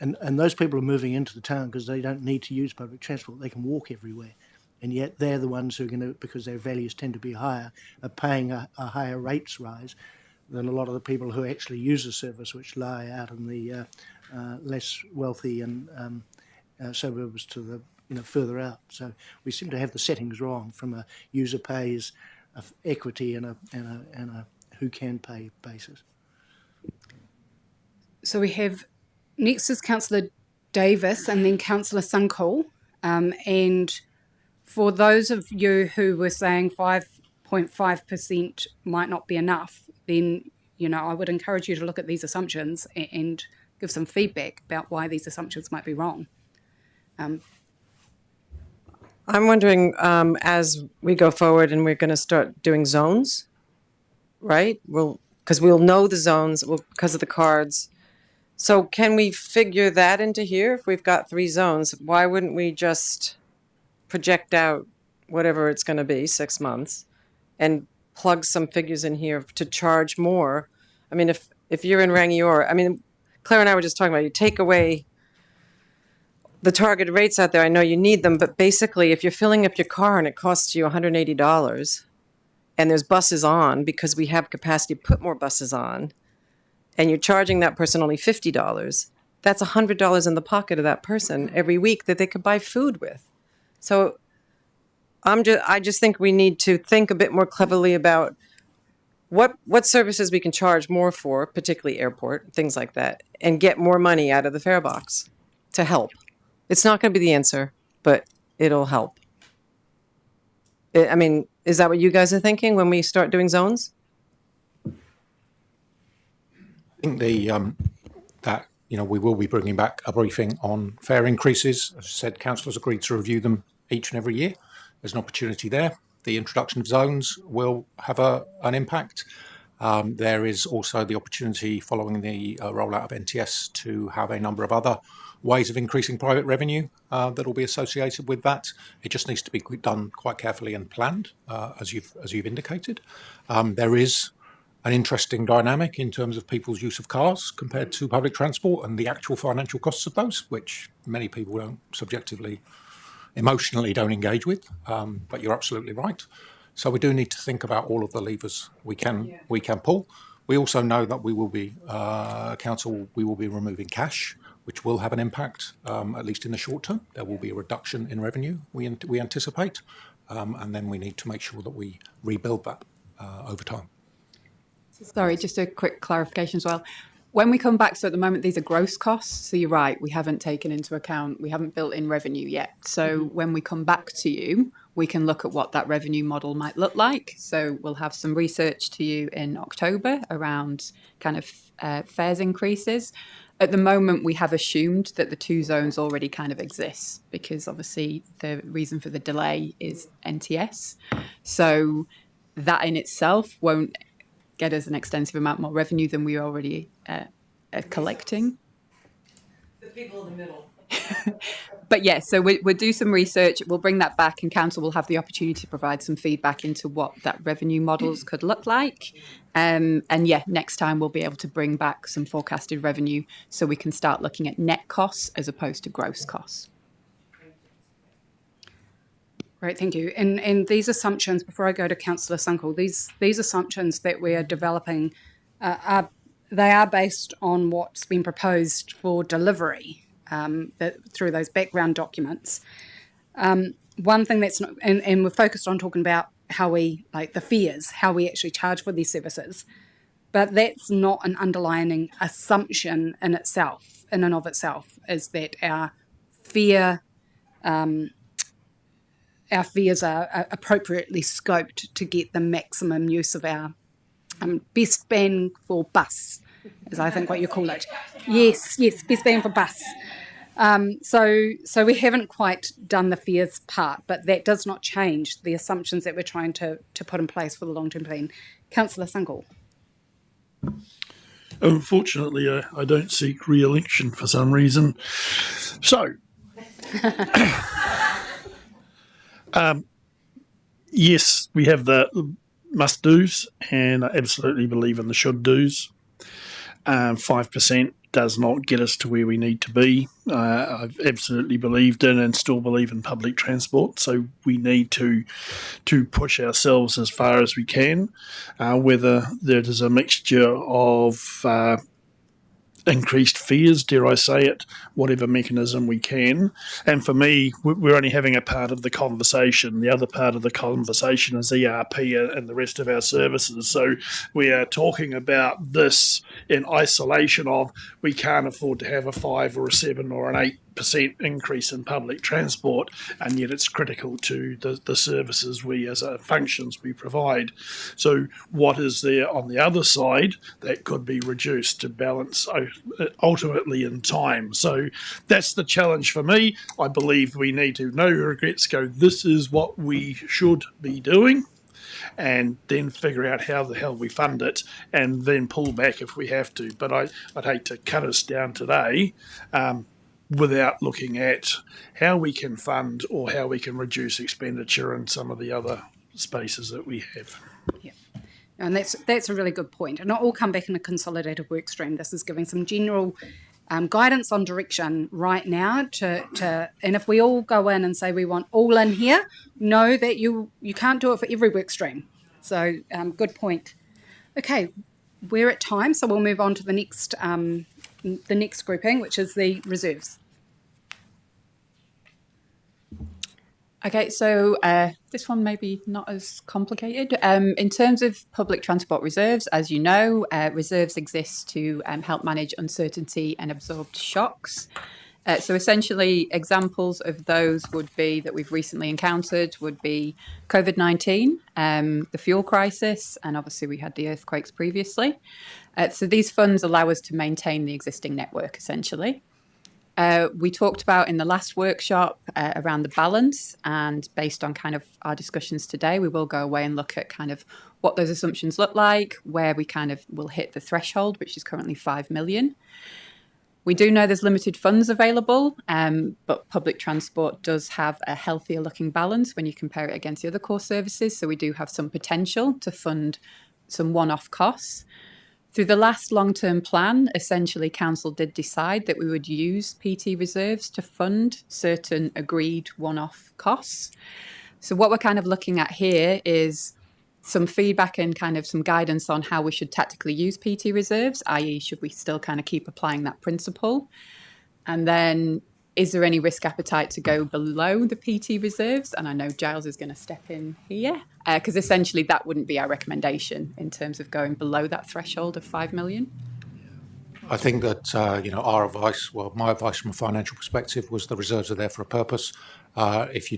And those people are moving into the town because they don't need to use public transport. They can walk everywhere. And yet they're the ones who are going to, because their values tend to be higher, are paying a higher rates rise than a lot of the people who actually use the service, which lie out in the less wealthy and suburbs to the further out. So we seem to have the settings wrong from a user pays, equity, and a who can pay basis. So we have next is Councillor Davis and then Councillor Sunkel. And for those of you who were saying 5.5% might not be enough, then, I would encourage you to look at these assumptions and give some feedback about why these assumptions might be wrong. I'm wondering, as we go forward and we're going to start doing zones, right? Because we'll know the zones because of the cards. So can we figure that into here? If we've got 3 zones, why wouldn't we just project out whatever it's going to be, 6 months, and plug some figures in here to charge more? I mean, if you're in Rangiora, Claire and I were just talking about, you take away the targeted rates out there. I know you need them, but basically if you're filling up your car and it costs you $180 and there's buses on because we have capacity to put more buses on, and you're charging that person only $50, that's $100 in the pocket of that person every week that they could buy food with. So I just think we need to think a bit more cleverly about what services we can charge more for, particularly airport, things like that, and get more money out of the fare box to help. It's not going to be the answer, but it'll help. Is that what you guys are thinking when we start doing zones? I think we will be bringing back a briefing on fare increases. As I said, councillors agreed to review them each and every year. There's an opportunity there. The introduction of zones will have an impact. There is also the opportunity following the rollout of NTS to have a number of other ways of increasing private revenue that will be associated with that. It just needs to be done quite carefully and planned, as you've indicated. There is an interesting dynamic in terms of people's use of cars compared to public transport and the actual financial costs of those, which many people don't emotionally don't engage with. But you're absolutely right. So we do need to think about all of the levers we can pull. We also know that we will be removing cash, which will have an impact, at least in the short term. There will be a reduction in revenue, we anticipate, and then we need to make sure that we rebuild that over time. Sorry, just a quick clarification as well. When we come back, so at the moment, these are gross costs. So you're right, we haven't taken into account, we haven't built in revenue yet. So when we come back to you, we can look at what that revenue model might look like. So we'll have some research to you in October around kind of fares increases. At the moment, we have assumed that the 2 zones already kind of exist because obviously the reason for the delay is NTS. So that in itself won't get us an extensive amount more revenue than we already are collecting. The people in the middle. But yeah, so we'll do some research, we'll bring that back, and council will have the opportunity to provide some feedback into what that revenue models could look like. And yeah, next time we'll be able to bring back some forecasted revenue so we can start looking at net costs as opposed to gross costs. Great, thank you. And these assumptions, before I go to Councillor Sunkel, these assumptions that we are developing, they are based on what's been proposed for delivery through those background documents. One thing that's not, and we're focused on talking about how we, like the fees, how we actually charge for these services, but that's not an underlying assumption in and of itself, is that our fees are appropriately scoped to get the maximum use of our best bang for bus, is I think what you call it. Yes, best bang for bus. So we haven't quite done the fares part, but that does not change the assumptions that we're trying to put in place for the long-term plan. Councillor Sungle. Unfortunately, I don't seek re-election for some reason. So, yes, we have the must-dos, and I absolutely believe in the should-dos. 5% does not get us to where we need to be. I've absolutely believed in and still believe in public transport, so we need to push ourselves as far as we can, whether there is a mixture of increased fees, dare I say it, whatever mechanism we can. And for me, we're only having a part of the conversation. The other part of the conversation is ERP and the rest of our services. So we are talking about this in isolation of we can't afford to have a 5 or a 7 or an 8% increase in public transport, and yet it's critical to the services we as a functions we provide. So what is there on the other side that could be reduced to balance ultimately in time? So that's the challenge for me. I believe we need to, no regrets, go, this is what we should be doing, and then figure out how the hell we fund it, and then pull back if we have to. But I'd hate to cut us down today without looking at how we can fund or how we can reduce expenditure in some of the other spaces that we have. Yeah. And that's a really good point. And it'll all come back in a consolidated work stream. This is giving some general guidance on direction right now and if we all go in and say we want all in here, know that you can't do it for every work stream. So good point. Okay, we're at time, so we'll move on to the next grouping, which is the reserves. Okay, so this one may be not as complicated. In terms of public transport reserves, as you know, reserves exist to help manage uncertainty and absorbed shocks. So essentially, examples of those would be that we've recently encountered would be COVID-19, the fuel crisis, and obviously we had the earthquakes previously. So these funds allow us to maintain the existing network, essentially. We talked about in the last workshop around the balance, and based on kind of our discussions today, we will go away and look at kind of what those assumptions look like, where we kind of will hit the threshold, which is currently 5 million. We do know there's limited funds available, but public transport does have a healthier looking balance when you compare it against the other core services. So we do have some potential to fund some one-off costs. Through the last long-term plan, essentially council did decide that we would use PT reserves to fund certain agreed one-off costs. So what we're kind of looking at here is some feedback and kind of some guidance on how we should tactically use PT reserves, i.e. should we still kind of keep applying that principle? And then is there any risk appetite to go below the PT reserves? And I know Giles is going to step in here because essentially that wouldn't be our recommendation in terms of going below that threshold of 5 million. I think that, our advice, my advice from a financial perspective was the reserves are there for a purpose. If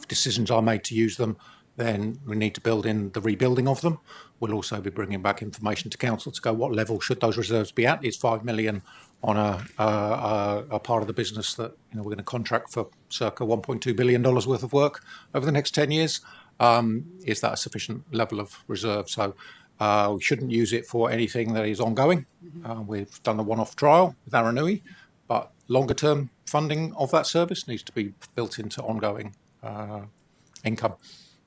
decisions are made to use them, then we need to build in the rebuilding of them. We'll also be bringing back information to council to go, what level should those reserves be at? Is 5 million on a part of the business that we're going to contract for circa $1.2 billion worth of work over the next 10 years? Is that a sufficient level of reserve? So we shouldn't use it for anything that is ongoing. We've done a one-off trial with Aranui, but longer term funding of that service needs to be built into ongoing income.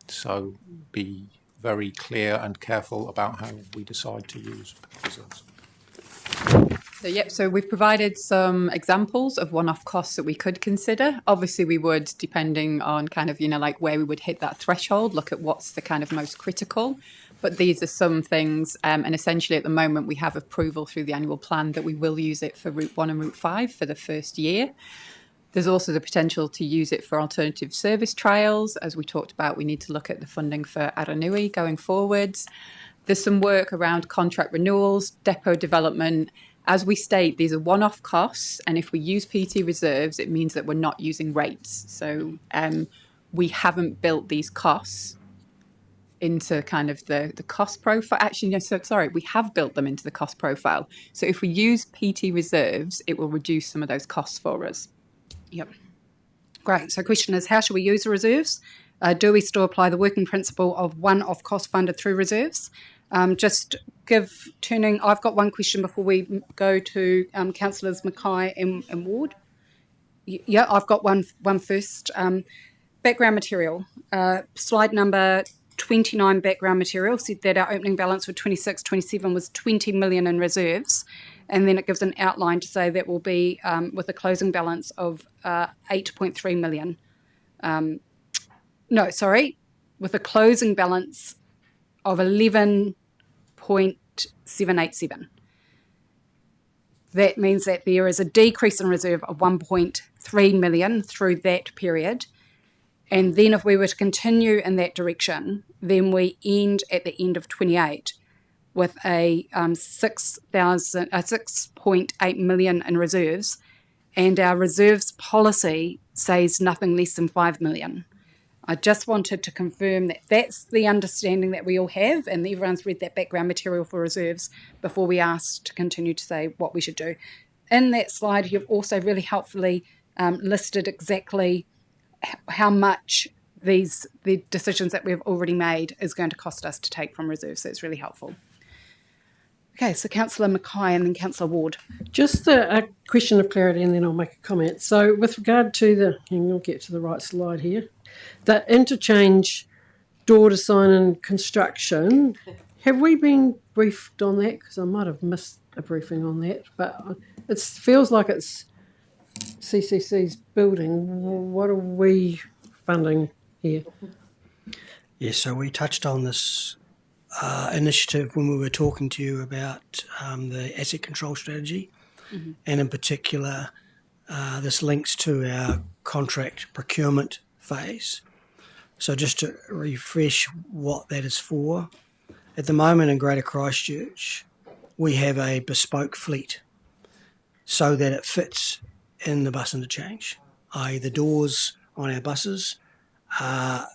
So be very clear and careful about how we decide to use reserves. So we've provided some examples of one-off costs that we could consider. Obviously, we would, depending on kind of, like where we would hit that threshold, look at what's the kind of most critical. But these are some things, and essentially at the moment we have approval through the annual plan that we will use it for Route 1 and Route 5 for the first year. There's also the potential to use it for alternative service trials. As we talked about, we need to look at the funding for Aranui going forwards. There's some work around contract renewals, depot development. As we state, these are one-off costs, and if we use PT reserves, it means that we're not using rates. So we haven't built these costs into kind of the cost profile. Actually, no, so sorry, we have built them into the cost profile. So if we use PT reserves, it will reduce some of those costs for us. Yep. Great. So question is, how should we use the reserves? Do we still apply the working principle of one-off cost funded through reserves? I've got one question before we go to Councillors Mackay and Ward. Yeah, I've got one first. Background material. Slide number 29, background material, said that our opening balance for 26-27 was 20 million in reserves. And then it gives an outline to say that will be with a closing balance of 8.3 million. With a closing balance of 11.787. That means that there is a decrease in reserve of 1.3 million through that period. And then if we were to continue in that direction, then we end at the end of 28 with a 6.8 million in reserves, and our reserves policy says nothing less than 5 million. I just wanted to confirm that that's the understanding that we all have, and everyone's read that background material for reserves before we asked to continue to say what we should do. In that slide, you've also really helpfully listed exactly how much the decisions that we've already made is going to cost us to take from reserves. So it's really helpful. Okay, so Councillor Mackay and then Councillor Ward. Just a question of clarity, and then I'll make a comment. So with regard to and we'll get to the right slide here, the interchange door design and construction, have we been briefed on that? Because I might have missed a briefing on that, but it feels like it's CCC's building. What are we funding here? Yeah, so we touched on this initiative when we were talking to you about the asset control strategy, and in particular, this links to our contract procurement phase. So just to refresh what that is for, at the moment in Greater Christchurch, we have a bespoke fleet so that it fits in the bus interchange, i.e. the doors on our buses are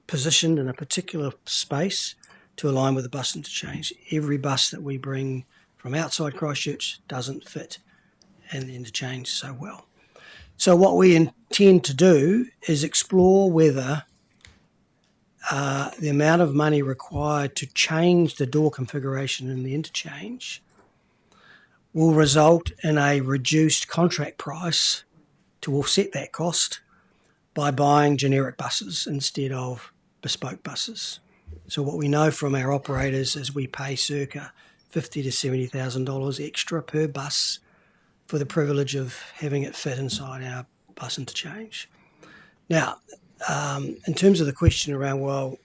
positioned in a particular space to align with the bus interchange. Every bus that we bring from outside Christchurch doesn't fit in the interchange so well. So what we intend to do is explore whether the amount of money required to change the door configuration in the interchange will result in a reduced contract price to offset that cost by buying generic buses instead of bespoke buses. So what we know from our operators is we pay circa $50,000 to $70,000 extra per bus for the privilege of having it fit inside our bus interchange. Now, in terms of the question around, well,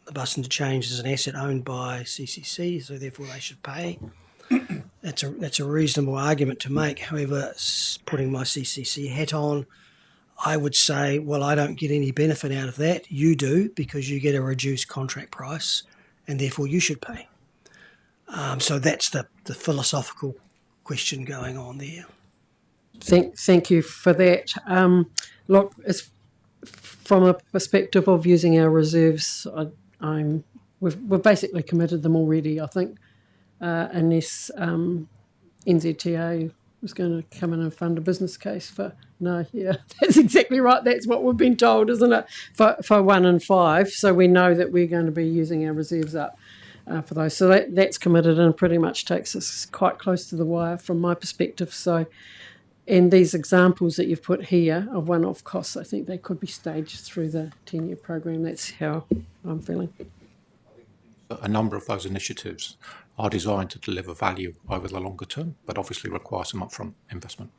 the bus interchange is an asset owned by CCC, so therefore they should pay. That's a reasonable argument to make. However, putting my CCC hat on, I would say, well, I don't get any benefit out of that. You do, because you get a reduced contract price, and therefore you should pay. So that's the philosophical question going on there. Thank you for that. Look, from a perspective of using our reserves, we've basically committed them already, I think, unless NZTA was going to come in and fund a business case for. No, yeah, that's exactly right. That's what we've been told, isn't it? For 1 and 5, so we know that we're going to be using our reserves up for those. So that's committed and pretty much takes us quite close to the wire from my perspective. So, and these examples that you've put here of one-off costs, I think they could be staged through the 10-year program. That's how I'm feeling. A number of those initiatives are designed to deliver value over the longer term, but obviously require some upfront investment.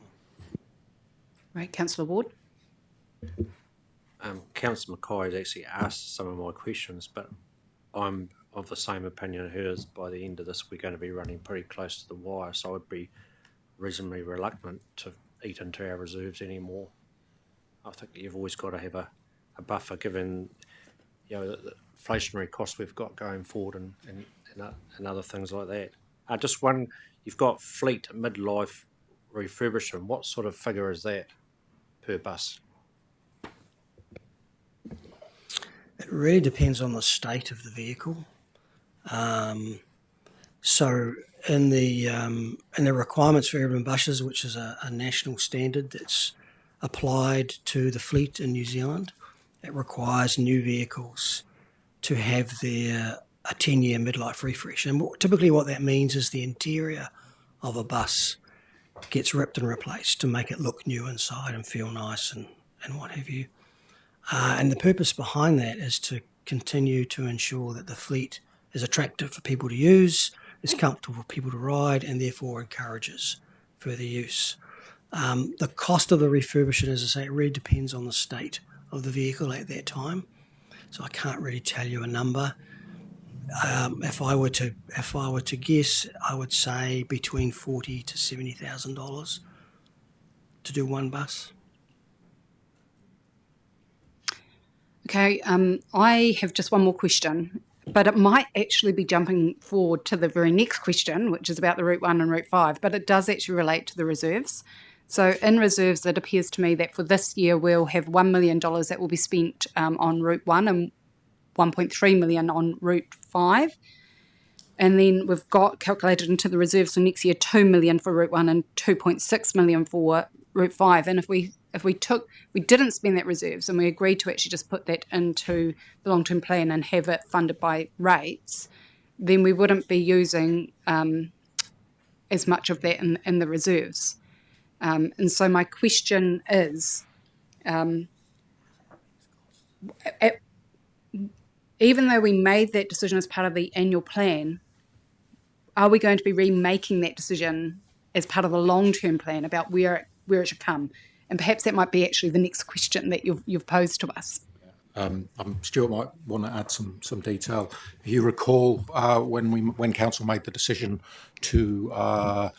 Right, Councillor Ward. Councillor Mackay has actually asked some of my questions, but I'm of the same opinion as hers. By the end of this, we're going to be running pretty close to the wire, so I'd be reasonably reluctant to eat into our reserves anymore. I think you've always got to have a buffer given the inflationary costs we've got going forward and other things like that. Just one, you've got fleet midlife refurbishment. What sort of figure is that per bus? It really depends on the state of the vehicle. So in the requirements for urban buses, which is a national standard that's applied to the fleet in New Zealand, it requires new vehicles to have a 10-year midlife refresh. And typically what that means is the interior of a bus gets ripped and replaced to make it look new inside and feel nice and what have you. And the purpose behind that is to continue to ensure that the fleet is attractive for people to use, is comfortable for people to ride, and therefore encourages further use. The cost of the refurbishment, as I say, it really depends on the state of the vehicle at that time. So I can't really tell you a number. If I were to guess, I would say between $40,000 to $70,000 to do one bus. Okay, I have just one more question, but it might actually be jumping forward to the very next question, which is about the Route 1 and Route 5, but it does actually relate to the reserves. So in reserves, it appears to me that for this year, we'll have $1 million that will be spent on Route 1 and 1.3 million on Route 5. And then we've got calculated into the reserves for next year 2 million for Route 1 and 2.6 million for Route 5. And if we didn't spend that reserves and we agreed to actually just put that into the long-term plan and have it funded by rates, then we wouldn't be using as much of that in the reserves. And so my question is, even though we made that decision as part of the annual plan, are we going to be remaking that decision as part of the long-term plan about where it should come? And perhaps that might be actually the next question that you've posed to us. Stuart might want to add some detail. If you recall, when Council made the decision to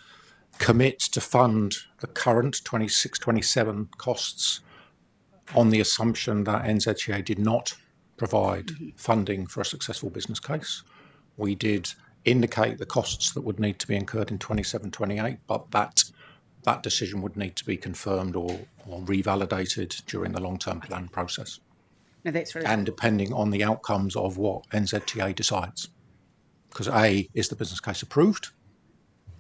commit to fund the current 26-27 costs on the assumption that NZTA did not provide funding for a successful business case, we did indicate the costs that would need to be incurred in 27-28, but that decision would need to be confirmed or revalidated during the long-term plan process. No, that's really and depending on the outcomes of what NZTA decides. Because A, is the business case approved?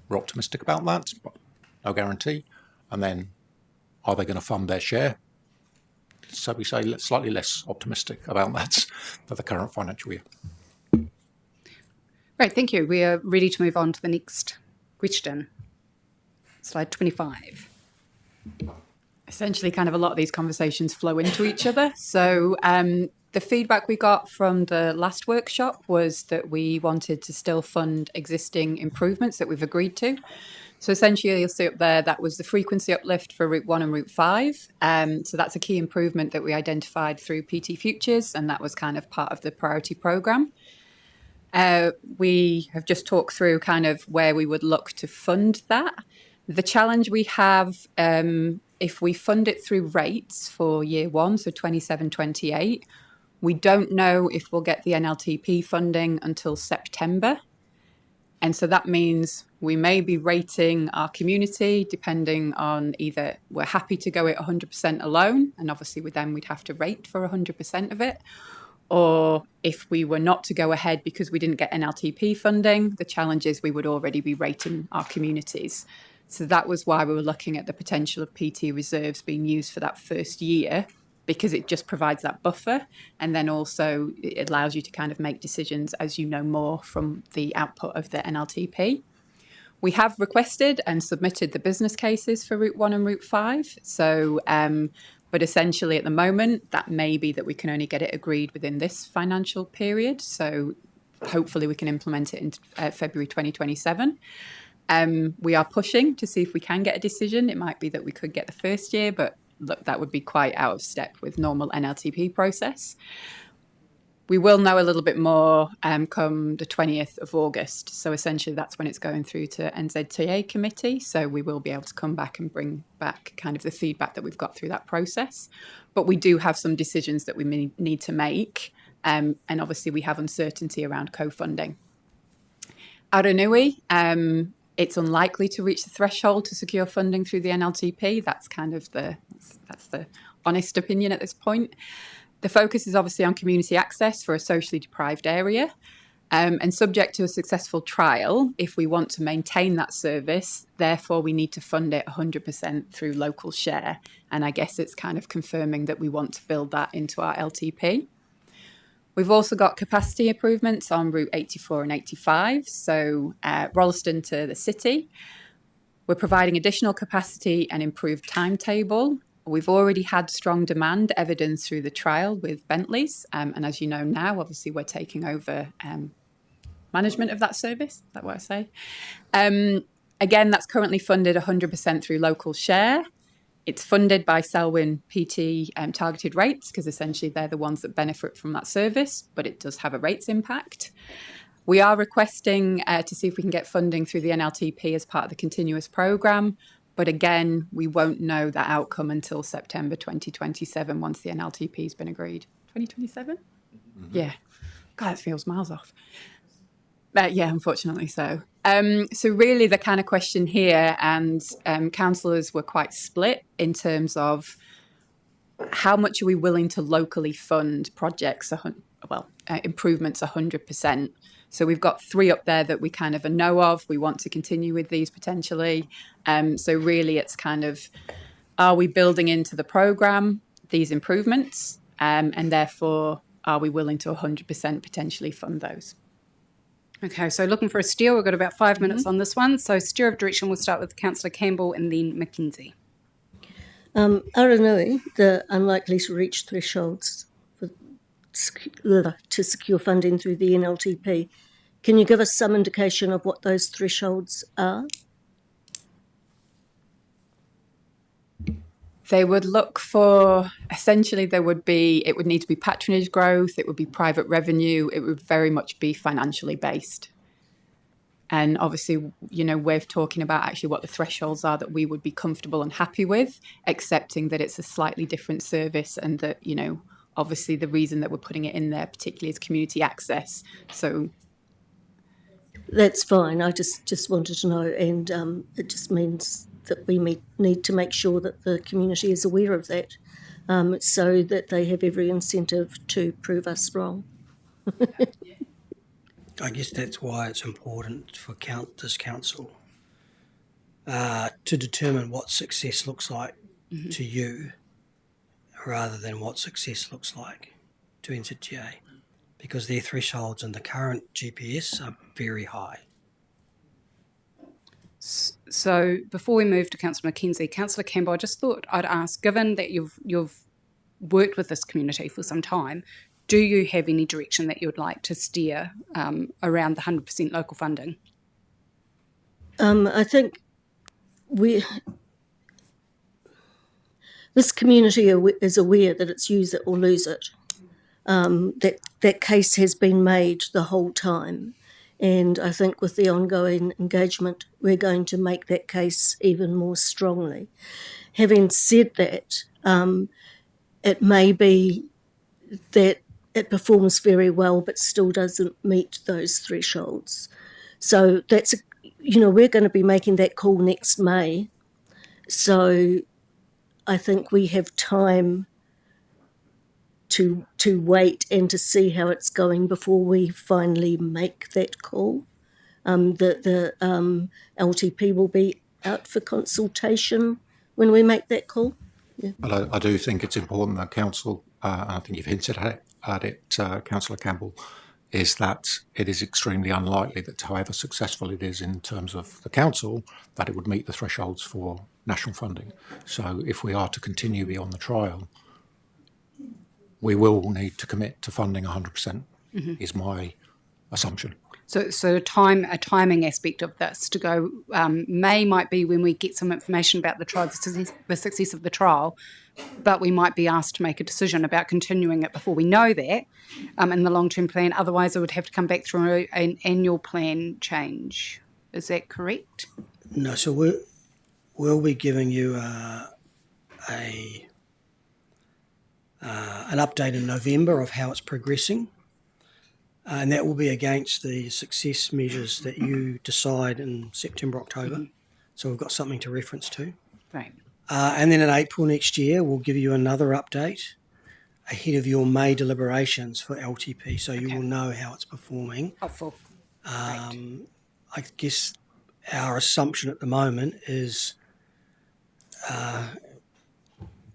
We're optimistic about that, but no guarantee. And then, are they going to fund their share? So we say slightly less optimistic about that for the current financial year. Great, thank you. We are ready to move on to the next question. Slide 25. Essentially, kind of a lot of these conversations flow into each other. So the feedback we got from the last workshop was that we wanted to still fund existing improvements that we've agreed to. So essentially, you'll see up there, that was the frequency uplift for Route 1 and Route 5. So that's a key improvement that we identified through PT Futures, and that was kind of part of the priority programme. We have just talked through kind of where we would look to fund that. The challenge we have, if we fund it through rates for year one, so 27-28, we don't know if we'll get the NLTP funding until September. And so that means we may be rating our community depending on either we're happy to go at 100% alone, and obviously with them we'd have to rate for 100% of it, or if we were not to go ahead because we didn't get NLTP funding, the challenge is we would already be rating our communities. So that was why we were looking at the potential of PT reserves being used for that first year, because it just provides that buffer, and then also it allows you to kind of make decisions as you know more from the output of the NLTP. We have requested and submitted the business cases for Route 1 and Route 5. So, but essentially at the moment, that may be that we can only get it agreed within this financial period. So hopefully we can implement it in February 2027. We are pushing to see if we can get a decision. It might be that we could get the first year, but look, that would be quite out of step with normal NLTP process. We will know a little bit more come the 20th of August. So essentially that's when it's going through to NZTA committee. So we will be able to come back and bring back kind of the feedback that we've got through that process. But we do have some decisions that we need to make. And obviously we have uncertainty around co-funding. Aranui, it's unlikely to reach the threshold to secure funding through the NLTP. That's kind of that's the honest opinion at this point. The focus is obviously on community access for a socially deprived area. And subject to a successful trial, if we want to maintain that service, therefore we need to fund it 100% through local share. And I guess it's kind of confirming that we want to build that into our LTP. We've also got capacity improvements on Route 84 and 85, so Rolleston to the city. We're providing additional capacity and improved timetable. We've already had strong demand evidenced through the trial with Bentley's. And as you know now, obviously we're taking over management of that service. Is that what I say? Again, that's currently funded 100% through local share. It's funded by Selwyn PT targeted rates because essentially they're the ones that benefit from that service, but it does have a rates impact. We are requesting to see if we can get funding through the NLTP as part of the continuous programme. But again, we won't know that outcome until September 2027 once the NLTP has been agreed. 2027? Mm-hmm. Yeah. God, it feels miles off. Yeah, unfortunately so. So really the kind of question here, and councillors were quite split in terms of how much are we willing to locally fund projects, improvements 100%. So we've got 3 up there that we kind of know of. We want to continue with these potentially. So really it's kind of, are we building into the programme these improvements? And therefore, are we willing to 100% potentially fund those? Okay, so looking for a steer. We've got about 5 minutes on this one. So steer of direction, we'll start with Councillor Campbell and then Mackenzie. Aranui, the unlikely to reach thresholds to secure funding through the NLTP. Can you give us some indication of what those thresholds are? They would look for, essentially it would need to be patronage growth, it would be private revenue, it would very much be financially based. And obviously, we're talking about actually what the thresholds are that we would be comfortable and happy with, accepting that it's a slightly different service and that, obviously the reason that we're putting it in there particularly is community access. So that's fine. I just wanted to know, and it just means that we need to make sure that the community is aware of that, so that they have every incentive to prove us wrong. I guess that's why it's important for this council to determine what success looks like to you, rather than what success looks like to NZTA, because their thresholds in the current GPS are very high. So before we move to Councillor Mackenzie, Councillor Campbell, I just thought I'd ask, given that you've worked with this community for some time, do you have any direction that you would like to steer around the 100% local funding? I think this community is aware that it's use it or lose it. That case has been made the whole time. And I think with the ongoing engagement, we're going to make that case even more strongly. Having said that, it may be that it performs very well but still doesn't meet those thresholds. So that's, we're going to be making that call next May. So I think we have time to wait and to see how it's going before we finally make that call. The LTP will be out for consultation when we make that call. Yeah. But I do think it's important that Council, and I think you've hinted at it, Councillor Campbell, is that it is extremely unlikely that however successful it is in terms of the Council, that it would meet the thresholds for national funding. So if we are to continue beyond the trial, we will need to commit to funding 100%, is my assumption. So a timing aspect of this to go, May might be when we get some information about the trial, the success of the trial, but we might be asked to make a decision about continuing it before we know that in the long-term plan. Otherwise, it would have to come back through an annual plan change. Is that correct? No, so we'll be giving you an update in November of how it's progressing, and that will be against the success measures that you decide in September, October. So we've got something to reference to. Right. And then in April next year, we'll give you another update ahead of your May deliberations for LTP, so you will know how it's performing. Helpful. I guess our assumption at the moment is,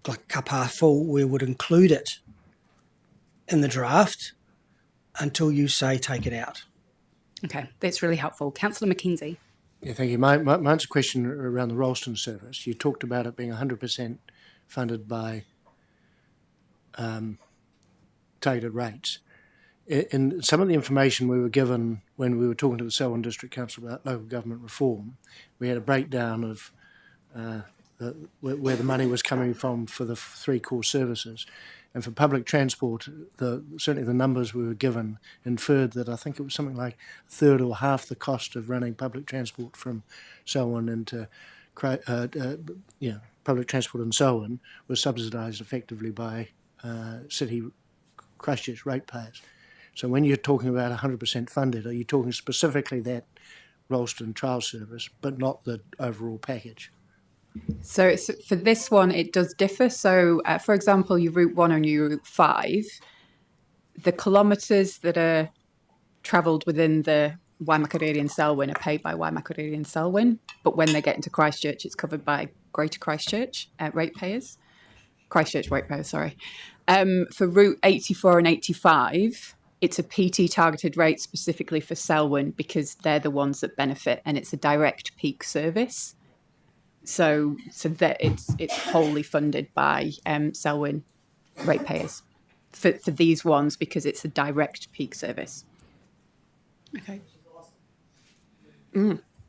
like cup half full, we would include it in the draft until you say take it out. Okay, that's really helpful. Councillor McKenzie. Yeah, thank you. Mine's a question around the Ralston service. You talked about it being 100% funded by targeted rates. In some of the information we were given when we were talking to the Selwyn District Council about local government reform, we had a breakdown of where the money was coming from for the 3 core services. And for public transport, certainly the numbers we were given inferred that I think it was something like a third or half the cost of running public transport from Selwyn into public transport in Selwyn was subsidised effectively by city Christchurch ratepayers. So when you're talking about 100% funded, are you talking specifically that Ralston trial service, but not the overall package? So for this one, it does differ. So, for example, your Route 1 and your Route 5, the kilometres that are travelled within the Waimakariri and Selwyn are paid by Waimakariri and Selwyn, but when they get into Christchurch, it's covered by Greater Christchurch ratepayers. Christchurch ratepayers, sorry. For Route 84 and 85, it's a PT targeted rate specifically for Selwyn because they're the ones that benefit, and it's a direct peak service. So that it's wholly funded by Selwyn ratepayers for these ones because it's a direct peak service. Okay.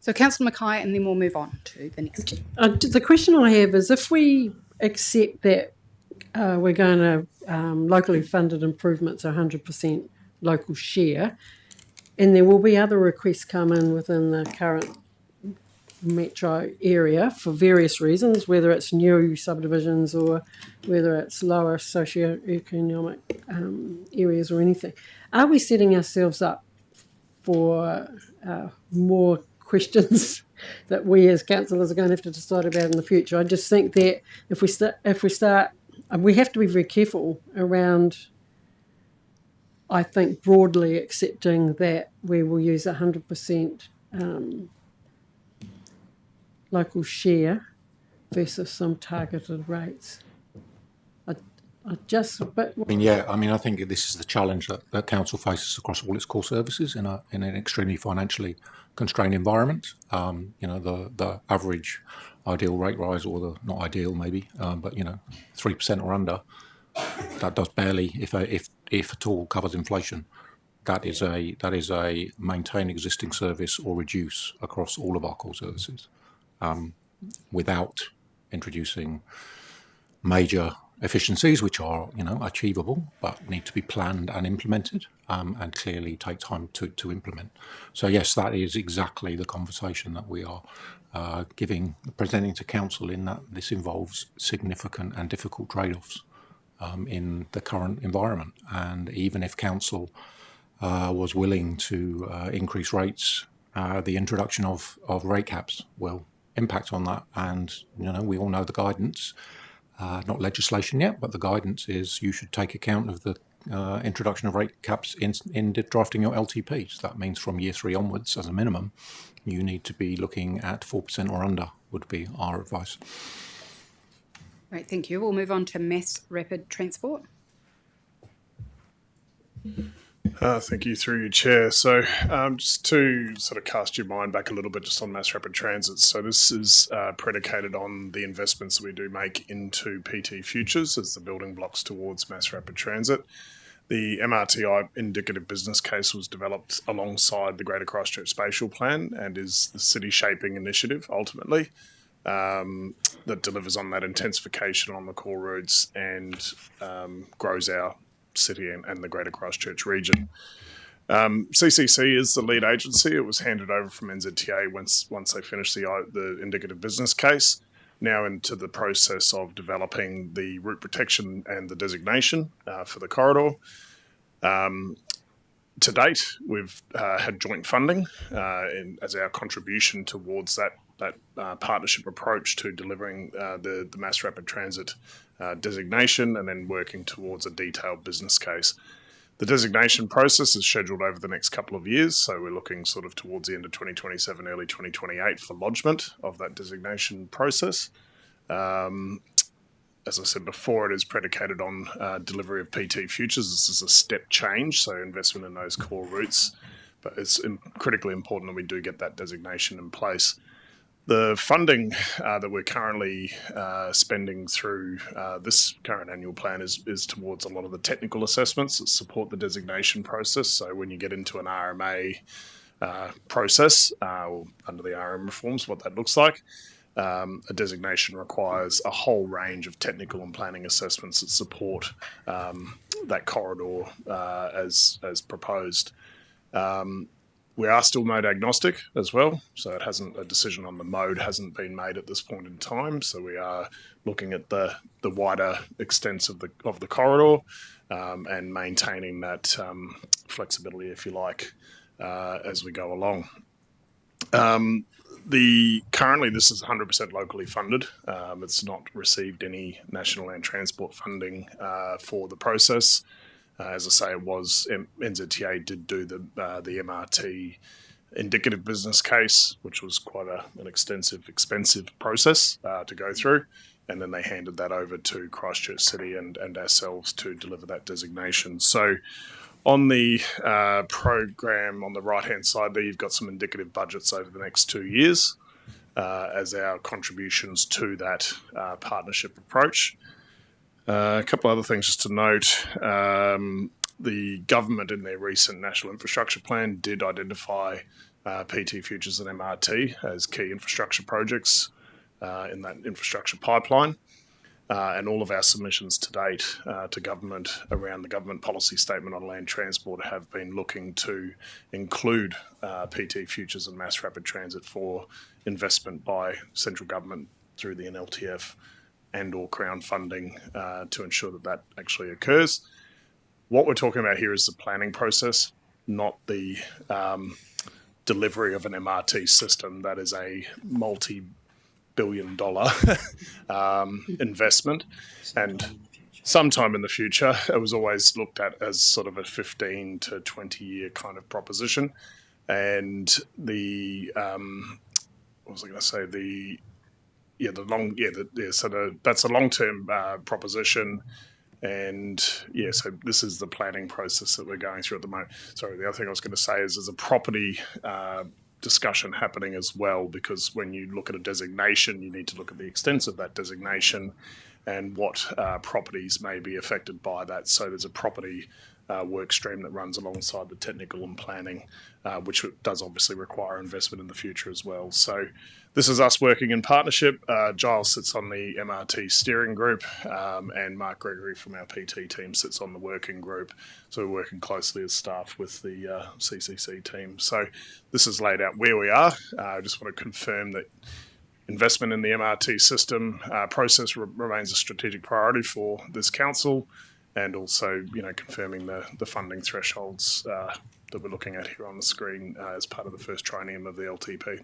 So Councillor Mackay, and then we'll move on to the next. The question I have is, if we accept that we're going to locally funded improvements are 100% local share, and there will be other requests come in within the current metro area for various reasons, whether it's new subdivisions or whether it's lower socioeconomic areas or anything. Are we setting ourselves up for more questions that we as councillors are going to have to decide about in the future? I just think that if we start, we have to be very careful around, I think, broadly accepting that we will use 100% local share versus some targeted rates. I think this is the challenge that council faces across all its core services in an extremely financially constrained environment. The average ideal rate rise, or the not ideal maybe, but 3% or under, that does barely, if at all, covers inflation. That is a maintain existing service or reduce across all of our core services. Without introducing major efficiencies, which are achievable but need to be planned and implemented, and clearly take time to implement. So yes, that is exactly the conversation that we are presenting to council, in that this involves significant and difficult trade-offs in the current environment. And even if council was willing to increase rates, the introduction of rate caps will impact on that. And we all know the guidance, not legislation yet, but the guidance is you should take account of the introduction of rate caps in drafting your LTPs. That means from year 3 onwards, as a minimum, you need to be looking at 4% or under, would be our advice. Right, thank you. We'll move on to mass rapid transport. Thank you, through your chair. So just to sort of cast your mind back a little bit just on mass rapid transit. So this is predicated on the investments that we do make into PT Futures as the building blocks towards mass rapid transit. The MRTI indicative business case was developed alongside the Greater Christchurch Spatial Plan and is the city shaping initiative ultimately that delivers on that intensification on the core roads and grows our city and the Greater Christchurch region. CCC is the lead agency. It was handed over from NZTA once they finished the indicative business case. Now into the process of developing the route protection and the designation for the corridor. To date, we've had joint funding as our contribution towards that partnership approach to delivering the mass rapid transit designation, and then working towards a detailed business case. The designation process is scheduled over the next couple of years, so we're looking sort of towards the end of 2027, early 2028 for lodgement of that designation process. As I said before, it is predicated on delivery of PT Futures. This is a step change, so investment in those core routes, but it's critically important that we do get that designation in place. The funding that we're currently spending through this current annual plan is towards a lot of the technical assessments that support the designation process. So when you get into an RMA process, or under the RM reforms, what that looks like, a designation requires a whole range of technical and planning assessments that support that corridor as proposed. We are still mode agnostic as well, so a decision on the mode hasn't been made at this point in time. So we are looking at the wider extents of the corridor and maintaining that flexibility, if you like, as we go along. Currently, this is 100% locally funded. It's not received any National Land Transport funding for the process. As I say, it was NZTA did do the MRT indicative business case, which was quite an extensive, expensive process to go through, and then they handed that over to Christchurch City and ourselves to deliver that designation. So on the program on the right-hand side there, you've got some indicative budgets over the next 2 years as our contributions to that partnership approach. A couple of other things just to note. The government in their recent National Infrastructure Plan did identify PT Futures and MRT as key infrastructure projects in that infrastructure pipeline. And all of our submissions to date to government around the government policy statement on land transport have been looking to include PT Futures and mass rapid transit for investment by central government through the NLTF and or Crown funding to ensure that actually occurs. What we're talking about here is the planning process, not the delivery of an MRT system. That is a multi-billion-dollar investment, and sometime in the future, it was always looked at as sort of a 15 to 20 year kind of proposition. And that's a long-term proposition, and so this is the planning process that we're going through at the moment. Sorry, the other thing I was going to say is there's a property discussion happening as well, because when you look at a designation, you need to look at the extent of that designation and what properties may be affected by that. So there's a property work stream that runs alongside the technical and planning, which does obviously require investment in the future as well. So this is us working in partnership. Giles sits on the MRT steering group, and Mark Gregory from our PT team sits on the working group. So we're working closely as staff with the CCC team. So this is laid out where we are. I just want to confirm that investment in the MRT system process remains a strategic priority for this council, and also, confirming the funding thresholds that we're looking at here on the screen as part of the first triennium of the LTP.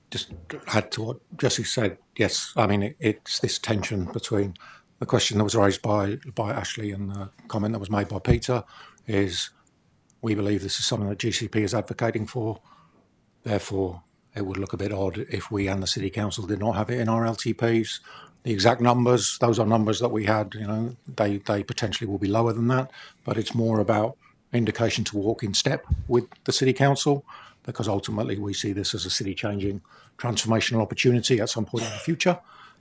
Just to add to what Jesse said, yes, I mean, it's this tension between the question that was raised by Ashley and the comment that was made by Peter is we believe this is something that GCP is advocating for. Therefore, it would look a bit odd if we and the City Council did not have it in our LTPs. The exact numbers, those are numbers that we had, they potentially will be lower than that, but it's more about indication to walk in step with the City Council, because ultimately we see this as a city-changing transformational opportunity at some point in the future,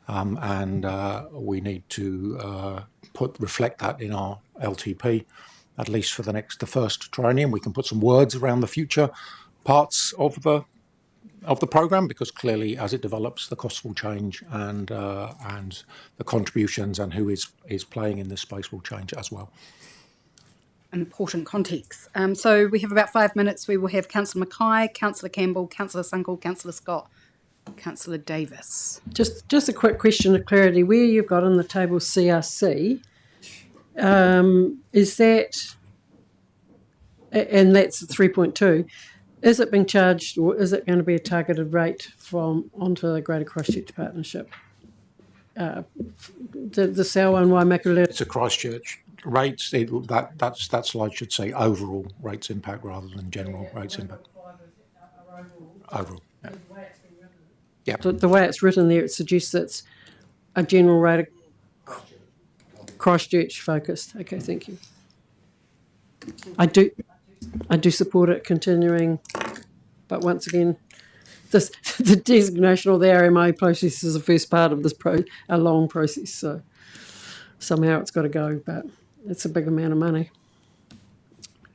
and we need to reflect that in our LTP, at least for the first triennium. We can put some words around the future parts of the program, because clearly as it develops, the costs will change, and the contributions and who is playing in this space will change as well. Important context. So we have about 5 minutes. We will have Councillor Mackay, Councillor Campbell, Councillor Sunkel, Councillor Scott, Councillor Davis. Just a quick question of clarity. Where you've got on the table CRC, is that, and that's 3.2, is it being charged, or is it going to be a targeted rate from onto the Greater Christchurch Partnership? The Sal one, Waimakariri. It's a Christchurch rates. That slide should say overall rates impact rather than general rates impact. Overall, yeah. Yeah. The way it's written there, it suggests it's a general rate of Christchurch focused. Okay, thank you. I do support it continuing, but once again, the designation or the RMA process is the first part of this a long process. So somehow it's got to go, but it's a big amount of money.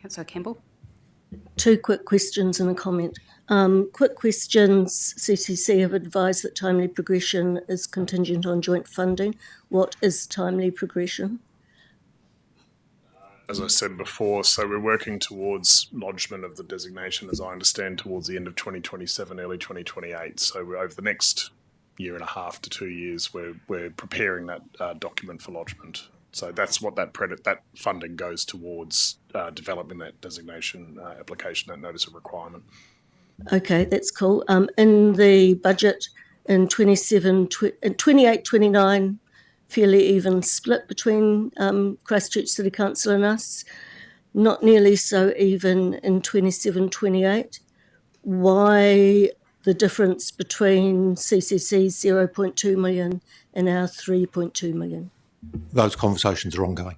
Councillor Campbell. 2 quick questions and a comment. Quick questions. CCC have advised that timely progression is contingent on joint funding. What is timely progression? As I said before, so we're working towards lodgement of the designation, as I understand, towards the end of 2027, early 2028. So we're over the next year and a half to 2 years, we're preparing that document for lodgement. So that's what that funding goes towards, developing that designation application, that notice of requirement. Okay, that's cool. In the budget in 28, 29, fairly even split between Christchurch City Council and us, not nearly so even in 27, 28. Why the difference between CCC's 0.2 million and our 3.2 million? Those conversations are ongoing.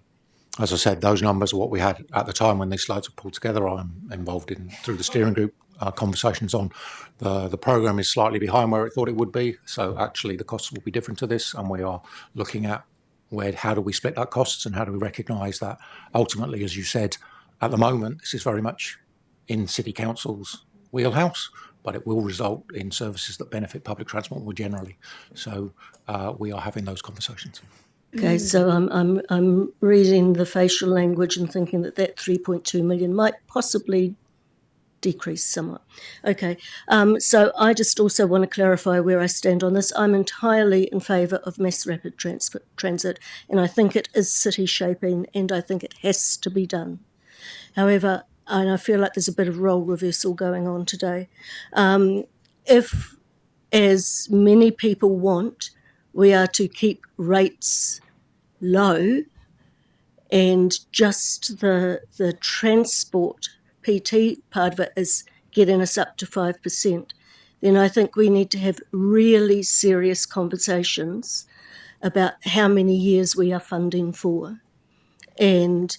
As I said, those numbers are what we had at the time when these slides were pulled together. I'm involved in, through the steering group, conversations on the programme is slightly behind where it thought it would be. So actually the costs will be different to this, and we are looking at how do we split that costs and how do we recognise that ultimately, as you said, at the moment, this is very much in City Council's wheelhouse, but it will result in services that benefit public transport more generally. So we are having those conversations. Okay, so I'm reading the facial language and thinking that 3.2 million might possibly decrease somewhat. Okay, so I just also want to clarify where I stand on this. I'm entirely in favour of mass rapid transit, and I think it is city shaping, and I think it has to be done. However, and I feel like there's a bit of role reversal going on today. If, as many people want, we are to keep rates low and just the transport PT part of it is getting us up to 5%, then I think we need to have really serious conversations about how many years we are funding for and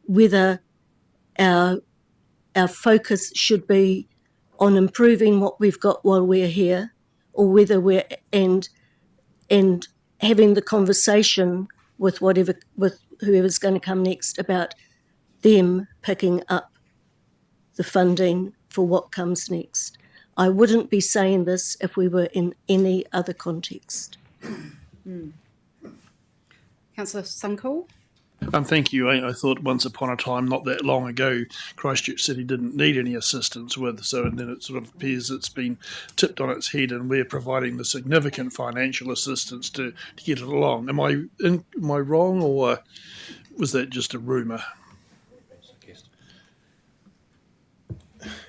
whether our focus should be on improving what we've got while we're here, or whether we're and having the conversation with whoever's going to come next about them picking up the funding for what comes next. I wouldn't be saying this if we were in any other context. Councillor Sunkel. Thank you. I thought once upon a time, not that long ago, Christchurch City didn't need any assistance with, and then it sort of appears it's been tipped on its head, and we're providing the significant financial assistance to get it along. Am I wrong, or was that just a rumour?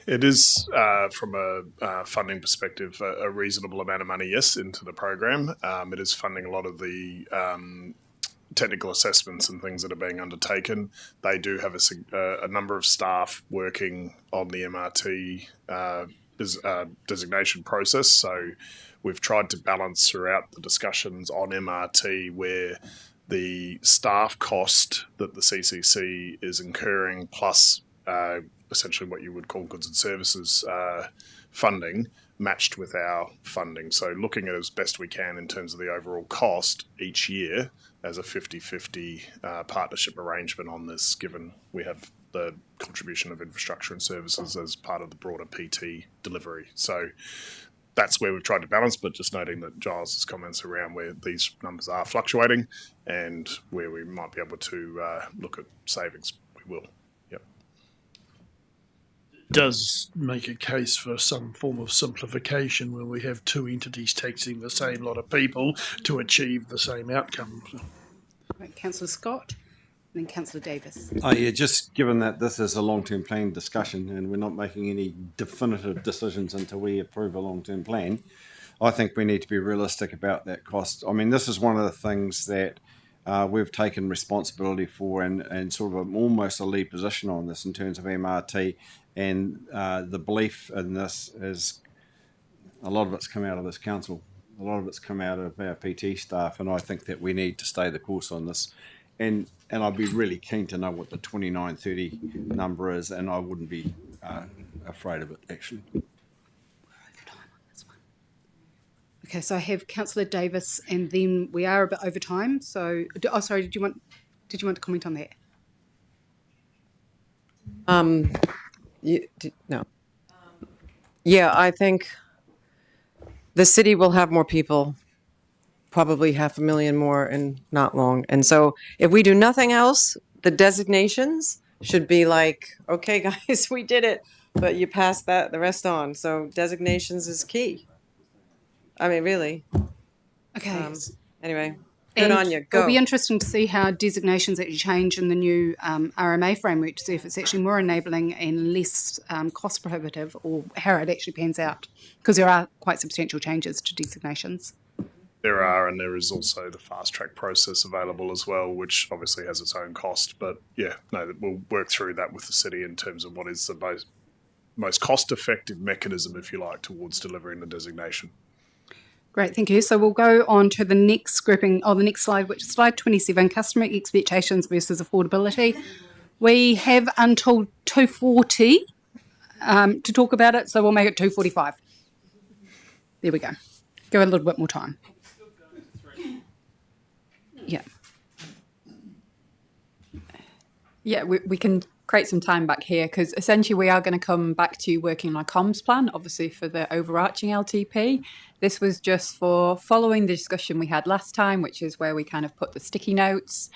It is, from a funding perspective, a reasonable amount of money, yes, into the program. It is funding a lot of the technical assessments and things that are being undertaken. They do have a number of staff working on the MRT designation process. So we've tried to balance throughout the discussions on MRT where the staff cost that the CCC is incurring plus essentially what you would call goods and services funding matched with our funding. So looking at it as best we can in terms of the overall cost each year as a 50-50 partnership arrangement on this, given we have the contribution of infrastructure and services as part of the broader PT delivery. So that's where we've tried to balance, but just noting that Giles' comments around where these numbers are fluctuating and where we might be able to look at savings, we will. Does make a case for some form of simplification where we have two entities taxing the same lot of people to achieve the same outcome. Right, Councillor Scott. then Councillor Davis. Oh, yeah, just given that this is a long-term plan discussion and we're not making any definitive decisions until we approve a long-term plan, I think we need to be realistic about that cost. I mean, this is one of the things that we've taken responsibility for and sort of almost a lead position on this in terms of MRT, and the belief in this is a lot of it's come out of this council. A lot of it's come out of our PT staff, and I think that we need to stay the course on this. And I'd be really keen to know what the 2930 number is, and I wouldn't be afraid of it, actually. Okay, so I have Councillor Davis, and then we are a bit over time. So, sorry, did you want to comment on that? No. Yeah, I think the city will have more people, probably 500,000 more in not long. And so if we do nothing else, the designations should be like, okay, guys, we did it, but you pass the rest on. So designations is key. I mean, really. Okay. Anyway, good on you. Go. It'll be interesting to see how designations actually change in the new RMA framework, to see if it's actually more enabling and less cost prohibitive, or how it actually pans out, because there are quite substantial changes to designations. There are, and there is also the fast track process available as well, which obviously has its own cost. But yeah, no, we'll work through that with the city in terms of what is the most cost effective mechanism, if you like, towards delivering the designation. Great, thank you. So we'll go on to the next grouping, the next slide, which is slide 27, customer expectations versus affordability. We have until 2:40 to talk about it, so we'll make it 2:45. There we go. Give it a little bit more time. Yeah. Yeah, we can create some time back here, because essentially we are going to come back to working on a comms plan, obviously for the overarching LTP. This was just for following the discussion we had last time, which is where we kind of put the sticky notes,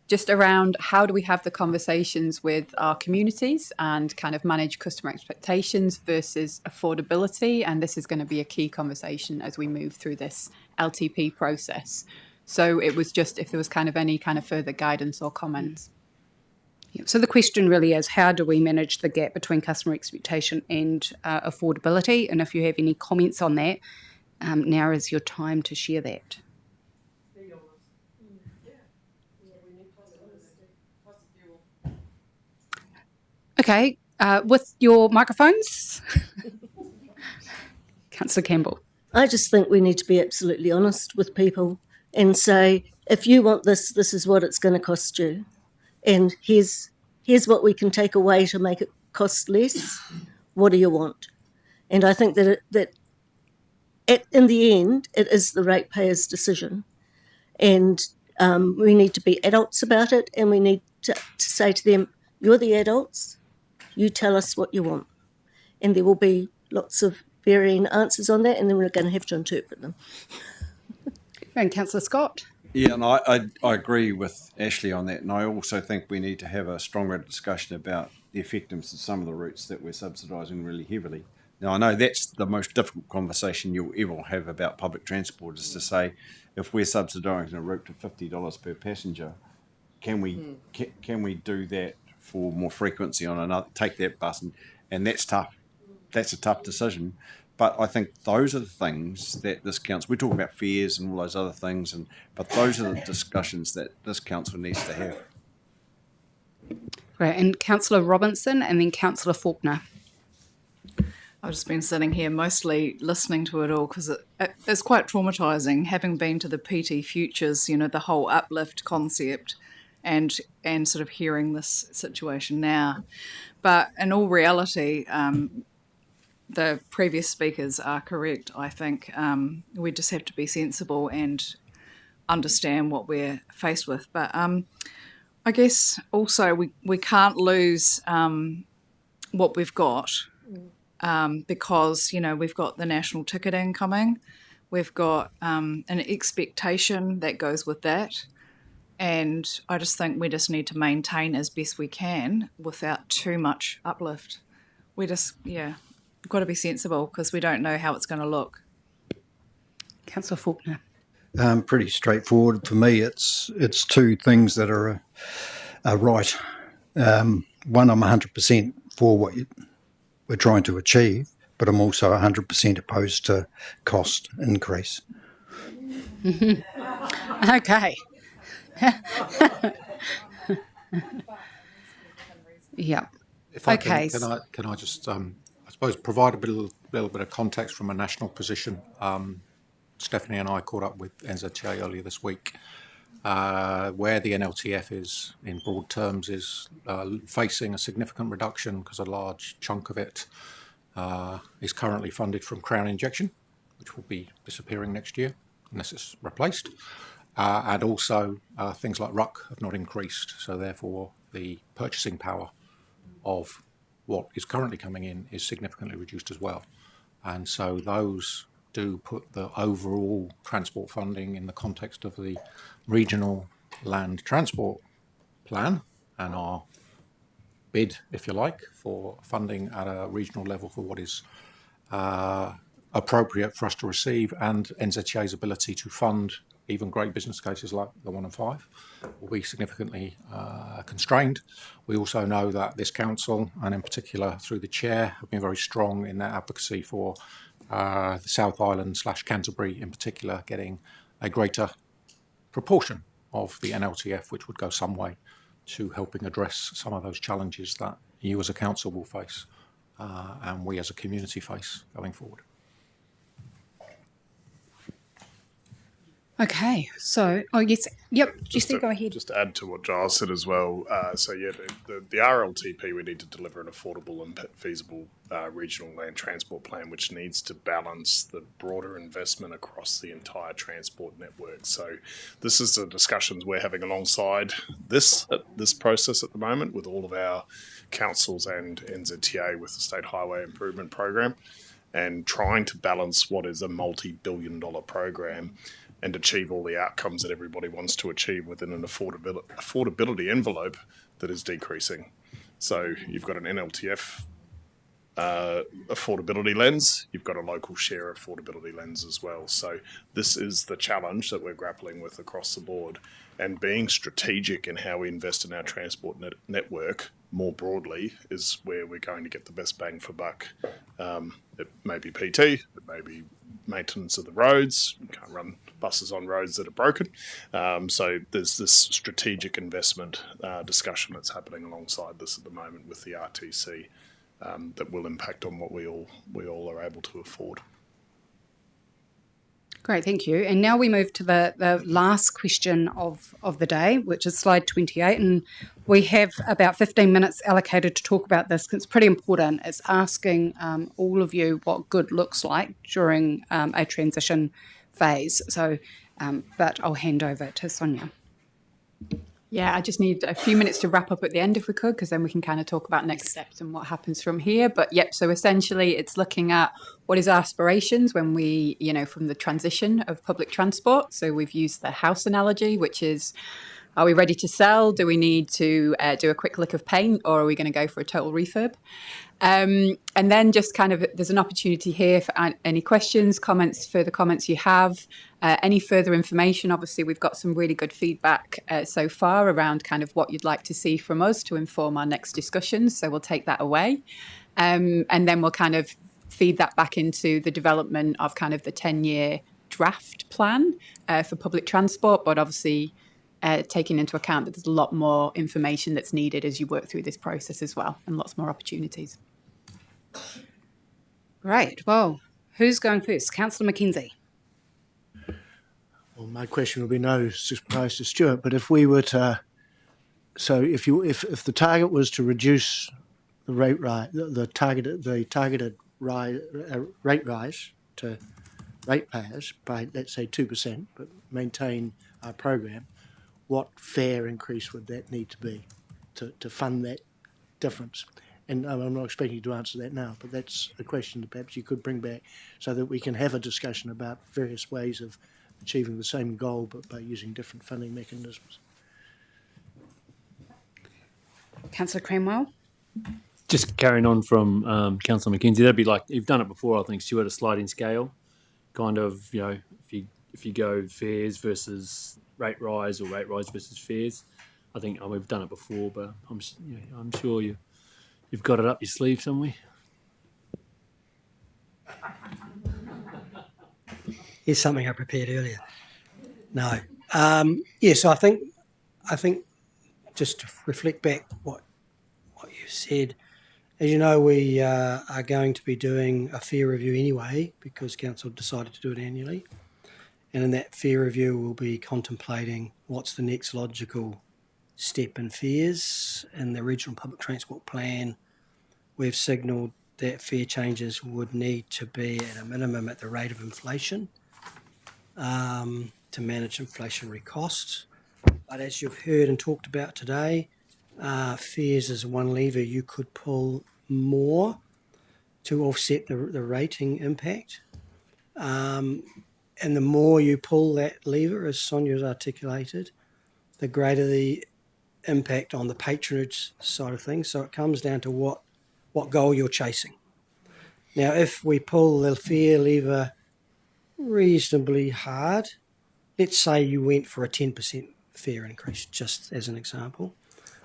just around how do we have the conversations with our communities and kind of manage customer expectations versus affordability. And this is going to be a key conversation as we move through this LTP process. So it was just if there was kind of any kind of further guidance or comments. Yeah, so the question really is, how do we manage the gap between customer expectation and affordability? And if you have any comments on that, now is your time to share that. Okay, with your microphones. Councillor Campbell. I just think we need to be absolutely honest with people and say, if you want this, this is what it's going to cost you. And here's what we can take away to make it cost less. What do you want? And I think that in the end, it is the ratepayer's decision. And we need to be adults about it, and we need to say to them, you're the adults, you tell us what you want. And there will be lots of varying answers on that, and then we're going to have to interpret them. And Councillor Scott. Yeah, and I agree with Ashley on that, and I also think we need to have a stronger discussion about the effectiveness of some of the routes that we're subsidising really heavily. Now, I know that's the most difficult conversation you'll ever have about public transport, is to say, if we're subsidising a route to $50 per passenger, can we do that for more frequency on another, take that bus, and that's tough. That's a tough decision. But I think those are the things that this council, we talk about fares and all those other things, but those are the discussions that this council needs to have. Right, and Councillor Robinson and then Councillor Faulkner. I've just been sitting here mostly listening to it all, because it's quite traumatising, having been to the PT Futures, the whole uplift concept, and sort of hearing this situation now. But in all reality, the previous speakers are correct. I think we just have to be sensible and understand what we're faced with. But I guess also we can't lose what we've got, because, we've got the national ticketing coming. We've got an expectation that goes with that. And I just think we just need to maintain as best we can without too much uplift. We just, got to be sensible, because we don't know how it's going to look. Councillor Faulkner. Pretty straightforward for me. It's two things that are are right. One, I'm 100% for what we're trying to achieve, but I'm also 100% opposed to cost increase. Okay. Yeah. If I Okay. can I just, I suppose, provide a little bit of context from a national position. Stephanie and I caught up with NZTA earlier this week, where the NLTF is, in broad terms, is facing a significant reduction because a large chunk of it is currently funded from Crown injection, which will be disappearing next year unless it's replaced. And also things like RUC have not increased, so therefore the purchasing power of what is currently coming in is significantly reduced as well. And so those do put the overall transport funding in the context of the regional land transport plan and our bid, if you like, for funding at a regional level for what is appropriate for us to receive, and NZTA's ability to fund even great business cases like the 1 and 5 will be significantly constrained. We also know that this council, and in particular through the chair, have been very strong in their advocacy for the South Island / Canterbury in particular getting a greater proportion of the NLTF, which would go some way to helping address some of those challenges that you as a council will face and we as a community face going forward. Okay. So, yes. Yep. Jesse, go ahead. Just to add to what Giles said as well. The RLTP, we need to deliver an affordable and feasible regional land transport plan, which needs to balance the broader investment across the entire transport network. So this is the discussions we're having alongside this process at the moment with all of our councils and NZTA with the State Highway Improvement Program, and trying to balance what is a multi-billion-dollar program and achieve all the outcomes that everybody wants to achieve within an affordability envelope that is decreasing. So you've got an NLTF affordability lens, you've got a local share affordability lens as well. So this is the challenge that we're grappling with across the board, and being strategic in how we invest in our transport network more broadly is where we're going to get the best bang for buck. It may be PT, it may be maintenance of the roads. You can't run buses on roads that are broken. So there's this strategic investment discussion that's happening alongside this at the moment with the RTC that will impact on what we all are able to afford. Great, thank you. And now we move to the last question of the day, which is slide 28. And we have about 15 minutes allocated to talk about this because it's pretty important. It's asking all of you what good looks like during a transition phase. So, but I'll hand over to Sonia. Yeah, I just need a few minutes to wrap up at the end if we could, because then we can kind of talk about next steps and what happens from here. But yep, so essentially it's looking at what is our aspirations when we, from the transition of public transport. So we've used the house analogy, which is, are we ready to sell? Do we need to do a quick lick of paint, or are we going to go for a total refurb? And then just kind of, there's an opportunity here for any questions, further comments you have, any further information. Obviously, we've got some really good feedback so far around kind of what you'd like to see from us to inform our next discussions. So we'll take that away. And then we'll kind of feed that back into the development of kind of the 10-year draft plan for public transport, but obviously taking into account that there's a lot more information that's needed as you work through this process as well, and lots more opportunities. Great. Well, who's going first? Councillor McKenzie. Well, my question will be no surprise to Stuart, but if we were to, so if the target was to reduce the rate rise, the targeted rate rise to ratepayers by, let's say, 2%, but maintain our program, what fare increase would that need to be to fund that difference? And I'm not expecting you to answer that now, but that's a question that perhaps you could bring back so that we can have a discussion about various ways of achieving the same goal, but by using different funding mechanisms. Councillor Cranwell. Just carrying on from Councillor McKenzie, that'd be like, you've done it before, I think, Stuart, a sliding scale, kind of, if you go fares versus rate rise or rate rise versus fares, I think we've done it before, but I'm sure you've got it up your sleeve somewhere. Here's something I prepared earlier. No. So I think just to reflect back what you said, as you know, we are going to be doing a fare review anyway because council decided to do it annually. And in that fare review, we'll be contemplating what's the next logical step in fares. In the regional public transport plan, we've signalled that fare changes would need to be at a minimum at the rate of inflation to manage inflationary costs. But as you've heard and talked about today, fares is one lever you could pull more to offset the rating impact. And the more you pull that lever, as Sonia's articulated, the greater the impact on the patronage side of things. So it comes down to what goal you're chasing. Now, if we pull the fare lever reasonably hard, let's say you went for a 10% fare increase, just as an example,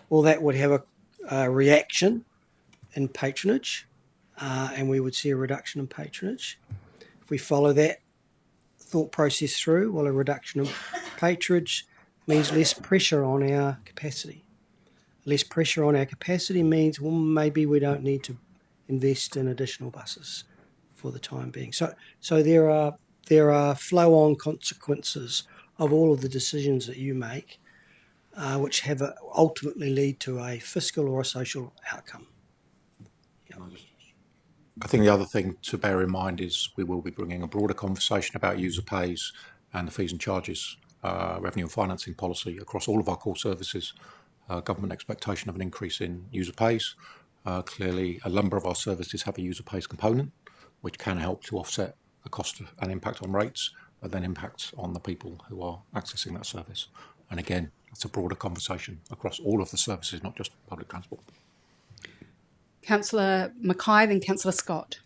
well, that would have a reaction in patronage, and we would see a reduction in patronage. If we follow that thought process through, well, a reduction in patronage means less pressure on our capacity. Less pressure on our capacity means, well, maybe we don't need to invest in additional buses for the time being. So there are flow-on consequences of all of the decisions that you make, which have ultimately lead to a fiscal or a social outcome. I think the other thing to bear in mind is we will be bringing a broader conversation about user pays and the fees and charges, revenue and financing policy across all of our core services. Government expectation of an increase in user pays. Clearly, a number of our services have a user pays component, which can help to offset the cost and impact on rates, but then impacts on the people who are accessing that service. And again, it's a broader conversation across all of the services, not just public transport. Councillor Mackay, then Councillor Scott.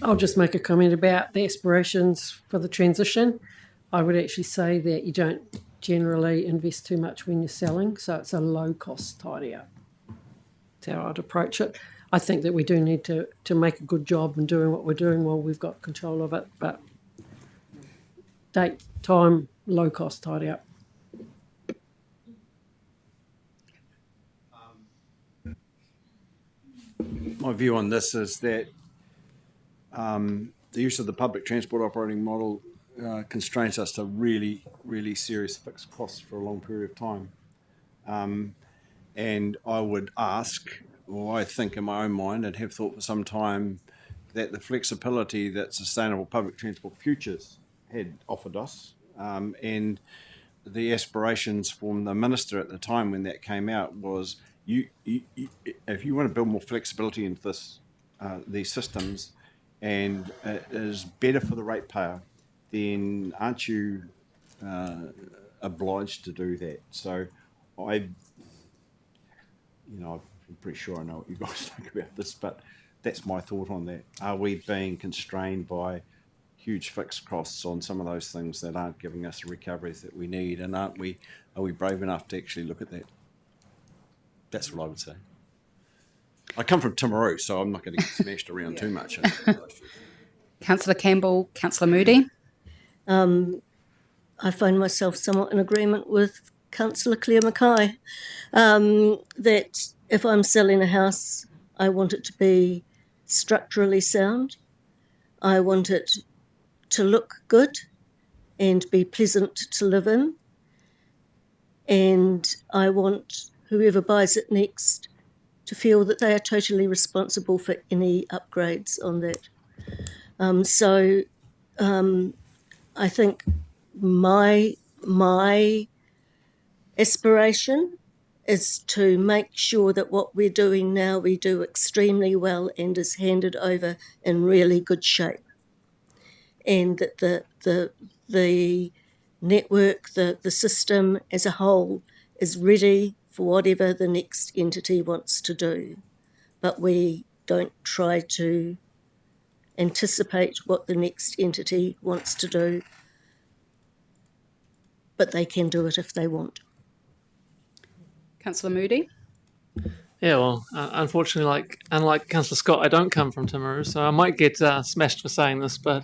I'll just make a comment about the aspirations for the transition. I would actually say that you don't generally invest too much when you're selling, so it's a low-cost tidy-up. That's how I'd approach it. I think that we do need to make a good job in doing what we're doing while we've got control of it, but date, time, low-cost tidy-up. My view on this is that the use of the public transport operating model constrains us to really, really serious fixed costs for a long period of time. And I would ask, or I think in my own mind, and have thought for some time, that the flexibility that Sustainable Public Transport Futures had offered us, and the aspirations from the minister at the time when that came out was, if you want to build more flexibility into these systems, and it is better for the ratepayer, then aren't you obliged to do that? So I'm pretty sure I know what you guys think about this, but that's my thought on that. Are we being constrained by huge fixed costs on some of those things that aren't giving us the recoveries that we need, and are we brave enough to actually look at that? That's what I would say. I come from Timaru, so I'm not going to get smashed around too much. Councillor Campbell, Councillor Moody. I find myself somewhat in agreement with Councillor Claire Mackay, that if I'm selling a house, I want it to be structurally sound. I want it to look good and be pleasant to live in. And I want whoever buys it next to feel that they are totally responsible for any upgrades on that. I think my aspiration is to make sure that what we're doing now we do extremely well and is handed over in really good shape, and that the network, the system as a whole is ready for whatever the next entity wants to do. But we don't try to anticipate what the next entity wants to do, but they can do it if they want. Councillor Moody. Yeah, well, unfortunately, unlike Councillor Scott, I don't come from Timaru, so I might get smashed for saying this, but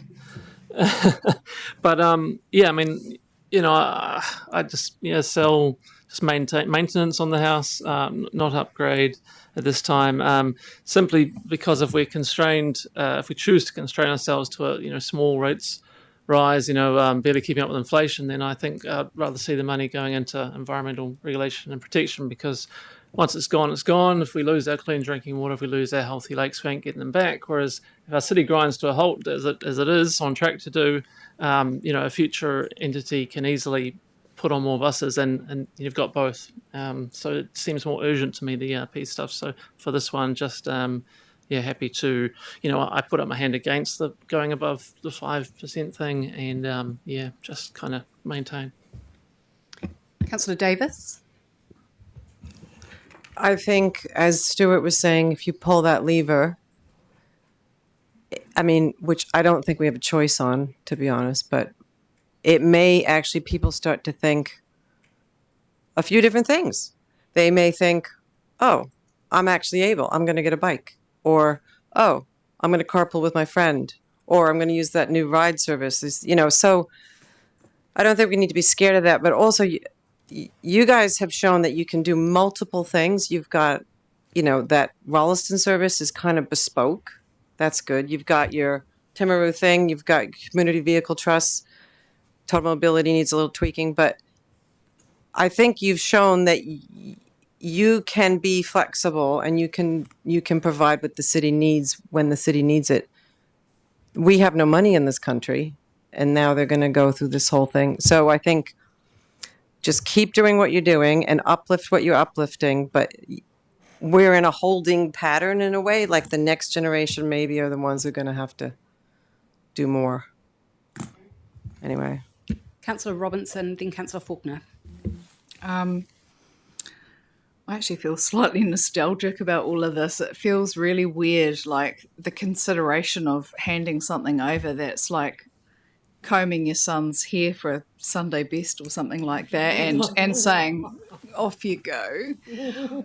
yeah, I mean, I just sell, just maintain maintenance on the house, not upgrade at this time, simply because if we're constrained, if we choose to constrain ourselves to a small rates rise, barely keeping up with inflation, then I think I'd rather see the money going into environmental regulation and protection, because once it's gone, it's gone. If we lose our clean drinking water, if we lose our healthy lakes, we ain't getting them back. Whereas if our city grinds to a halt, as it is on track to do, a future entity can easily put on more buses, and you've got both. So it seems more urgent to me, the ERP stuff. So for this one, just happy to, I put up my hand against the going above the 5% thing, and just kind of maintain. Councillor Davis. I think, as Stuart was saying, if you pull that lever, I mean, which I don't think we have a choice on, to be honest, but it may actually, people start to think a few different things. They may think, oh, I'm actually able, I'm going to get a bike. Or, oh, I'm going to carpool with my friend. Or I'm going to use that new ride service. So I don't think we need to be scared of that. But also, you guys have shown that you can do multiple things. You've got, that Rolliston service is kind of bespoke. That's good. You've got your Timaru thing. You've got community vehicle trusts. Total mobility needs a little tweaking. But I think you've shown that you can be flexible, and you can provide what the city needs when the city needs it. We have no money in this country, and now they're going to go through this whole thing. So I think just keep doing what you're doing and uplift what you're uplifting. But we're in a holding pattern in a way, like the next generation maybe are the ones who are going to have to do more. Anyway. Councillor Robinson, then Councillor Faulkner. I actually feel slightly nostalgic about all of this. It feels really weird, like the consideration of handing something over that's like combing your son's hair for a Sunday best or something like that, and saying, off you go.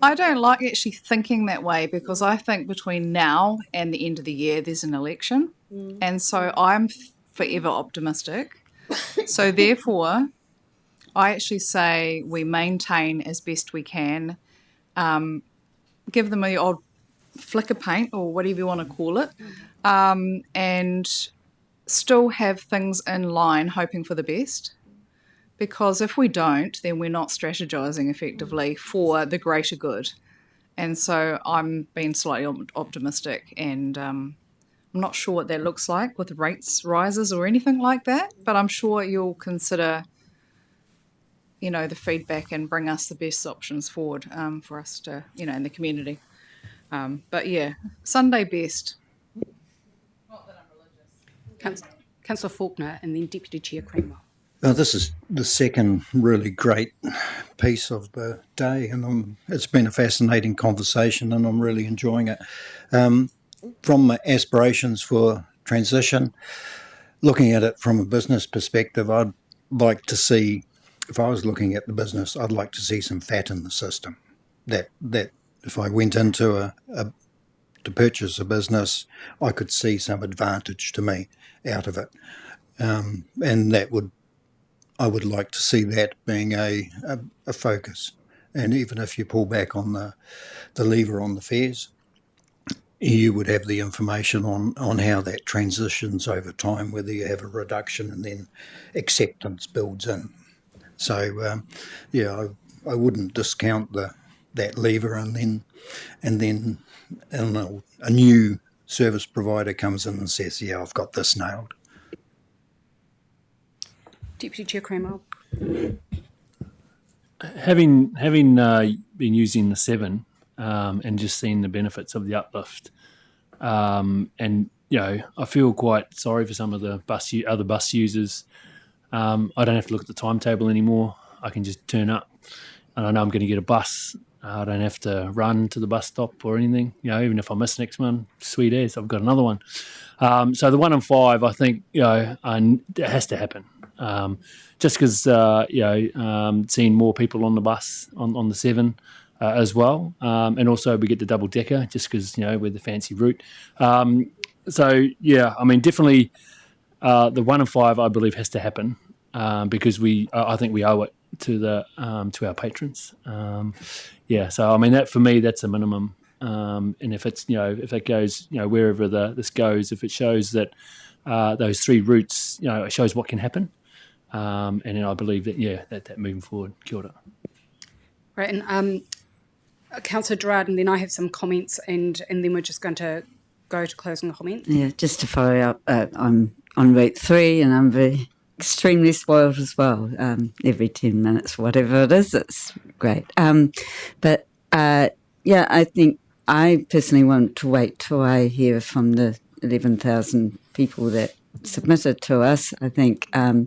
I don't like actually thinking that way, because I think between now and the end of the year there's an election, and so I'm forever optimistic. So therefore, I actually say we maintain as best we can, give them the odd flick of paint or whatever you want to call it, and still have things in line, hoping for the best. Because if we don't, then we're not strategizing effectively for the greater good. And so I'm being slightly optimistic, and I'm not sure what that looks like with rates rises or anything like that, but I'm sure you'll consider, the feedback and bring us the best options forward for us to, in the community. But yeah, Sunday best. Not that I'm religious. Councillor Faulkner, and then Deputy Chair Kramer. This is the second really great piece of the day, and it's been a fascinating conversation, and I'm really enjoying it. From my aspirations for transition, looking at it from a business perspective, I'd like to see, if I was looking at the business, I'd like to see some fat in the system. That if I went into to purchase a business, I could see some advantage to me out of it, and I would like to see that being a focus. And even if you pull back on the lever on the fares, you would have the information on how that transitions over time, whether you have a reduction and then acceptance builds in. So, I wouldn't discount that lever, and then I don't know, a new service provider comes in and says, yeah, I've got this nailed. Deputy Chair Kramer. Having been using the 7 and just seeing the benefits of the uplift, and I feel quite sorry for some of the other bus users. I don't have to look at the timetable anymore. I can just turn up, and I know I'm going to get a bus. I don't have to run to the bus stop or anything. Even if I miss the next one, sweet as, I've got another one. So the 1 in 5, I think, it has to happen. Just because, seeing more people on the bus, on the 7, as well. And also we get the double decker just because, we're the fancy route. So, yeah, I mean, definitely the 1 in 5, I believe, has to happen because I think we owe it to our patrons. So I mean, that for me, that's a minimum. And if it's, if it goes, wherever this goes, if it shows that those 3 routes, it shows what can happen. And then I believe that, that moving forward. Kia ora. Right, and Councillor Gerard, and then I have some comments, and then we're just going to go to closing comments. Yeah, just to follow up, I'm on Route 3 and I'm extremely spoiled as well. Every 10 minutes, whatever it is, it's great. But I think I personally want to wait till I hear from the 11,000 people that submitted to us. I think I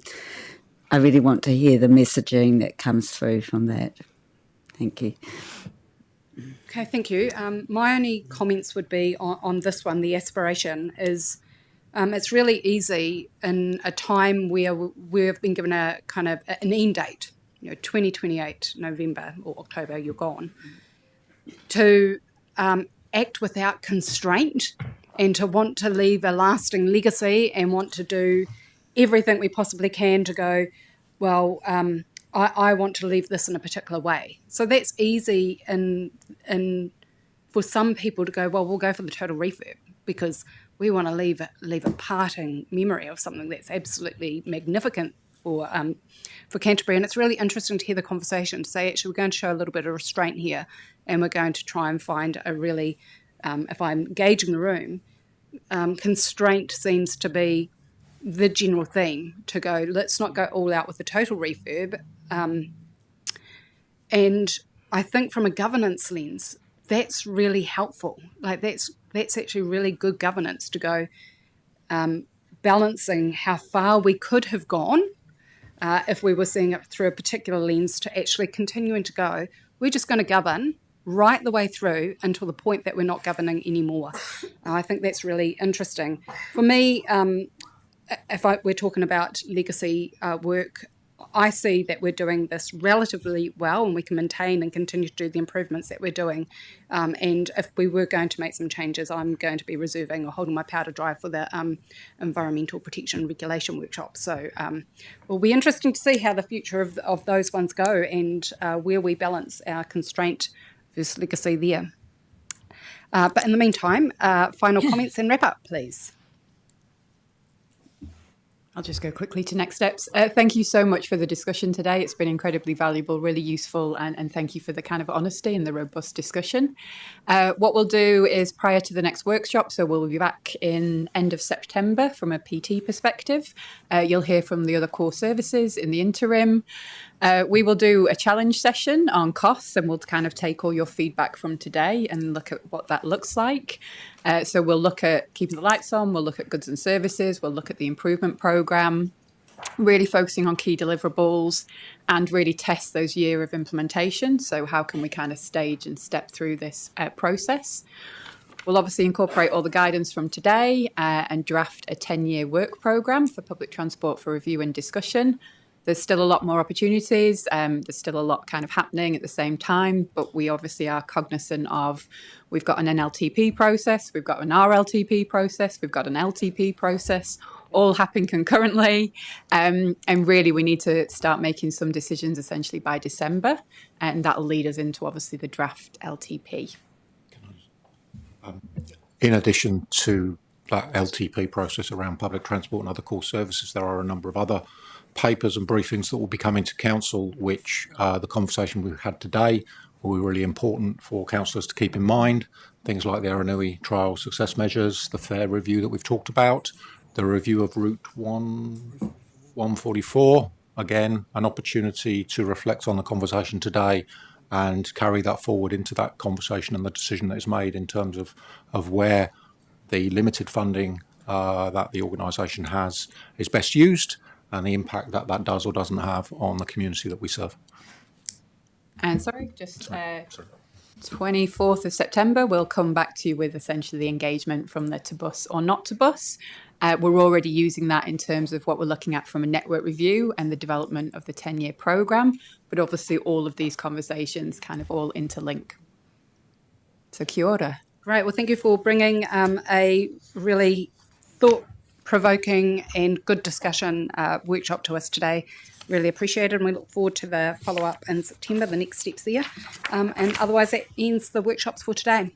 really want to hear the messaging that comes through from that. Thank you. Okay, thank you. My only comments would be on this one. The aspiration is it's really easy in a time where we've been given a kind of an end date, 2028 November or October, you're gone, to act without constraint and to want to leave a lasting legacy and want to do everything we possibly can to go, well, I want to leave this in a particular way. So that's easy for some people to go, well, we'll go for the total refurb because we want to leave a parting memory of something that's absolutely magnificent for Canterbury. And it's really interesting to hear the conversation, to say, actually, we're going to show a little bit of restraint here and we're going to try and find a really, if I'm gauging the room, constraint seems to be the general theme, to go, let's not go all out with the total refurb. And I think from a governance lens, that's really helpful. Like that's actually really good governance to go balancing how far we could have gone if we were seeing it through a particular lens, to actually continuing to go, we're just going to govern right the way through until the point that we're not governing anymore. I think that's really interesting. For me, we're talking about legacy work, I see that we're doing this relatively well and we can maintain and continue to do the improvements that we're doing. And if we were going to make some changes, I'm going to be reserving or holding my powder dry for the environmental protection regulation workshop. So it'll be interesting to see how the future of those ones go and where we balance our constraint versus legacy there. But in the meantime, final comments and wrap up, please. I'll just go quickly to next steps. Thank you so much for the discussion today. It's been incredibly valuable, really useful, and thank you for the kind of honesty and the robust discussion. What we'll do is prior to the next workshop, so we'll be back in end of September from a PT perspective. You'll hear from the other core services in the interim. We will do a challenge session on costs and we'll kind of take all your feedback from today and look at what that looks like. So we'll look at keeping the lights on, we'll look at goods and services, we'll look at the improvement programme, really focusing on key deliverables and really test those year of implementation. So how can we kind of stage and step through this process? We'll obviously incorporate all the guidance from today and draft a 10-year work programme for public transport for review and discussion. There's still a lot more opportunities. There's still a lot kind of happening at the same time, but we obviously are cognizant of we've got an NLTP process, we've got an RLTP process, we've got an LTP process, all happening concurrently. And really we need to start making some decisions essentially by December, and that'll lead us into obviously the draft LTP. In addition to that LTP process around public transport and other core services, there are a number of other papers and briefings that will be coming to council, which the conversation we've had today will be really important for councillors to keep in mind. Things like the Aranui trial success measures, the fare review that we've talked about, the review of Route 144, again, an opportunity to reflect on the conversation today and carry that forward into that conversation and the decision that is made in terms of where the limited funding that the organisation has is best used, and the impact that that does or doesn't have on the community that we serve. And 24th of September, we'll come back to you with essentially the engagement from the to bus or not to bus. We're already using that in terms of what we're looking at from a network review and the development of the 10-year programme. But obviously all of these conversations kind of all interlink. So kia ora. Great. Well, thank you for bringing a really thought-provoking and good discussion workshop to us today. Really appreciate it, and we look forward to the follow-up in September, the next steps there. And otherwise, that ends the workshops for today.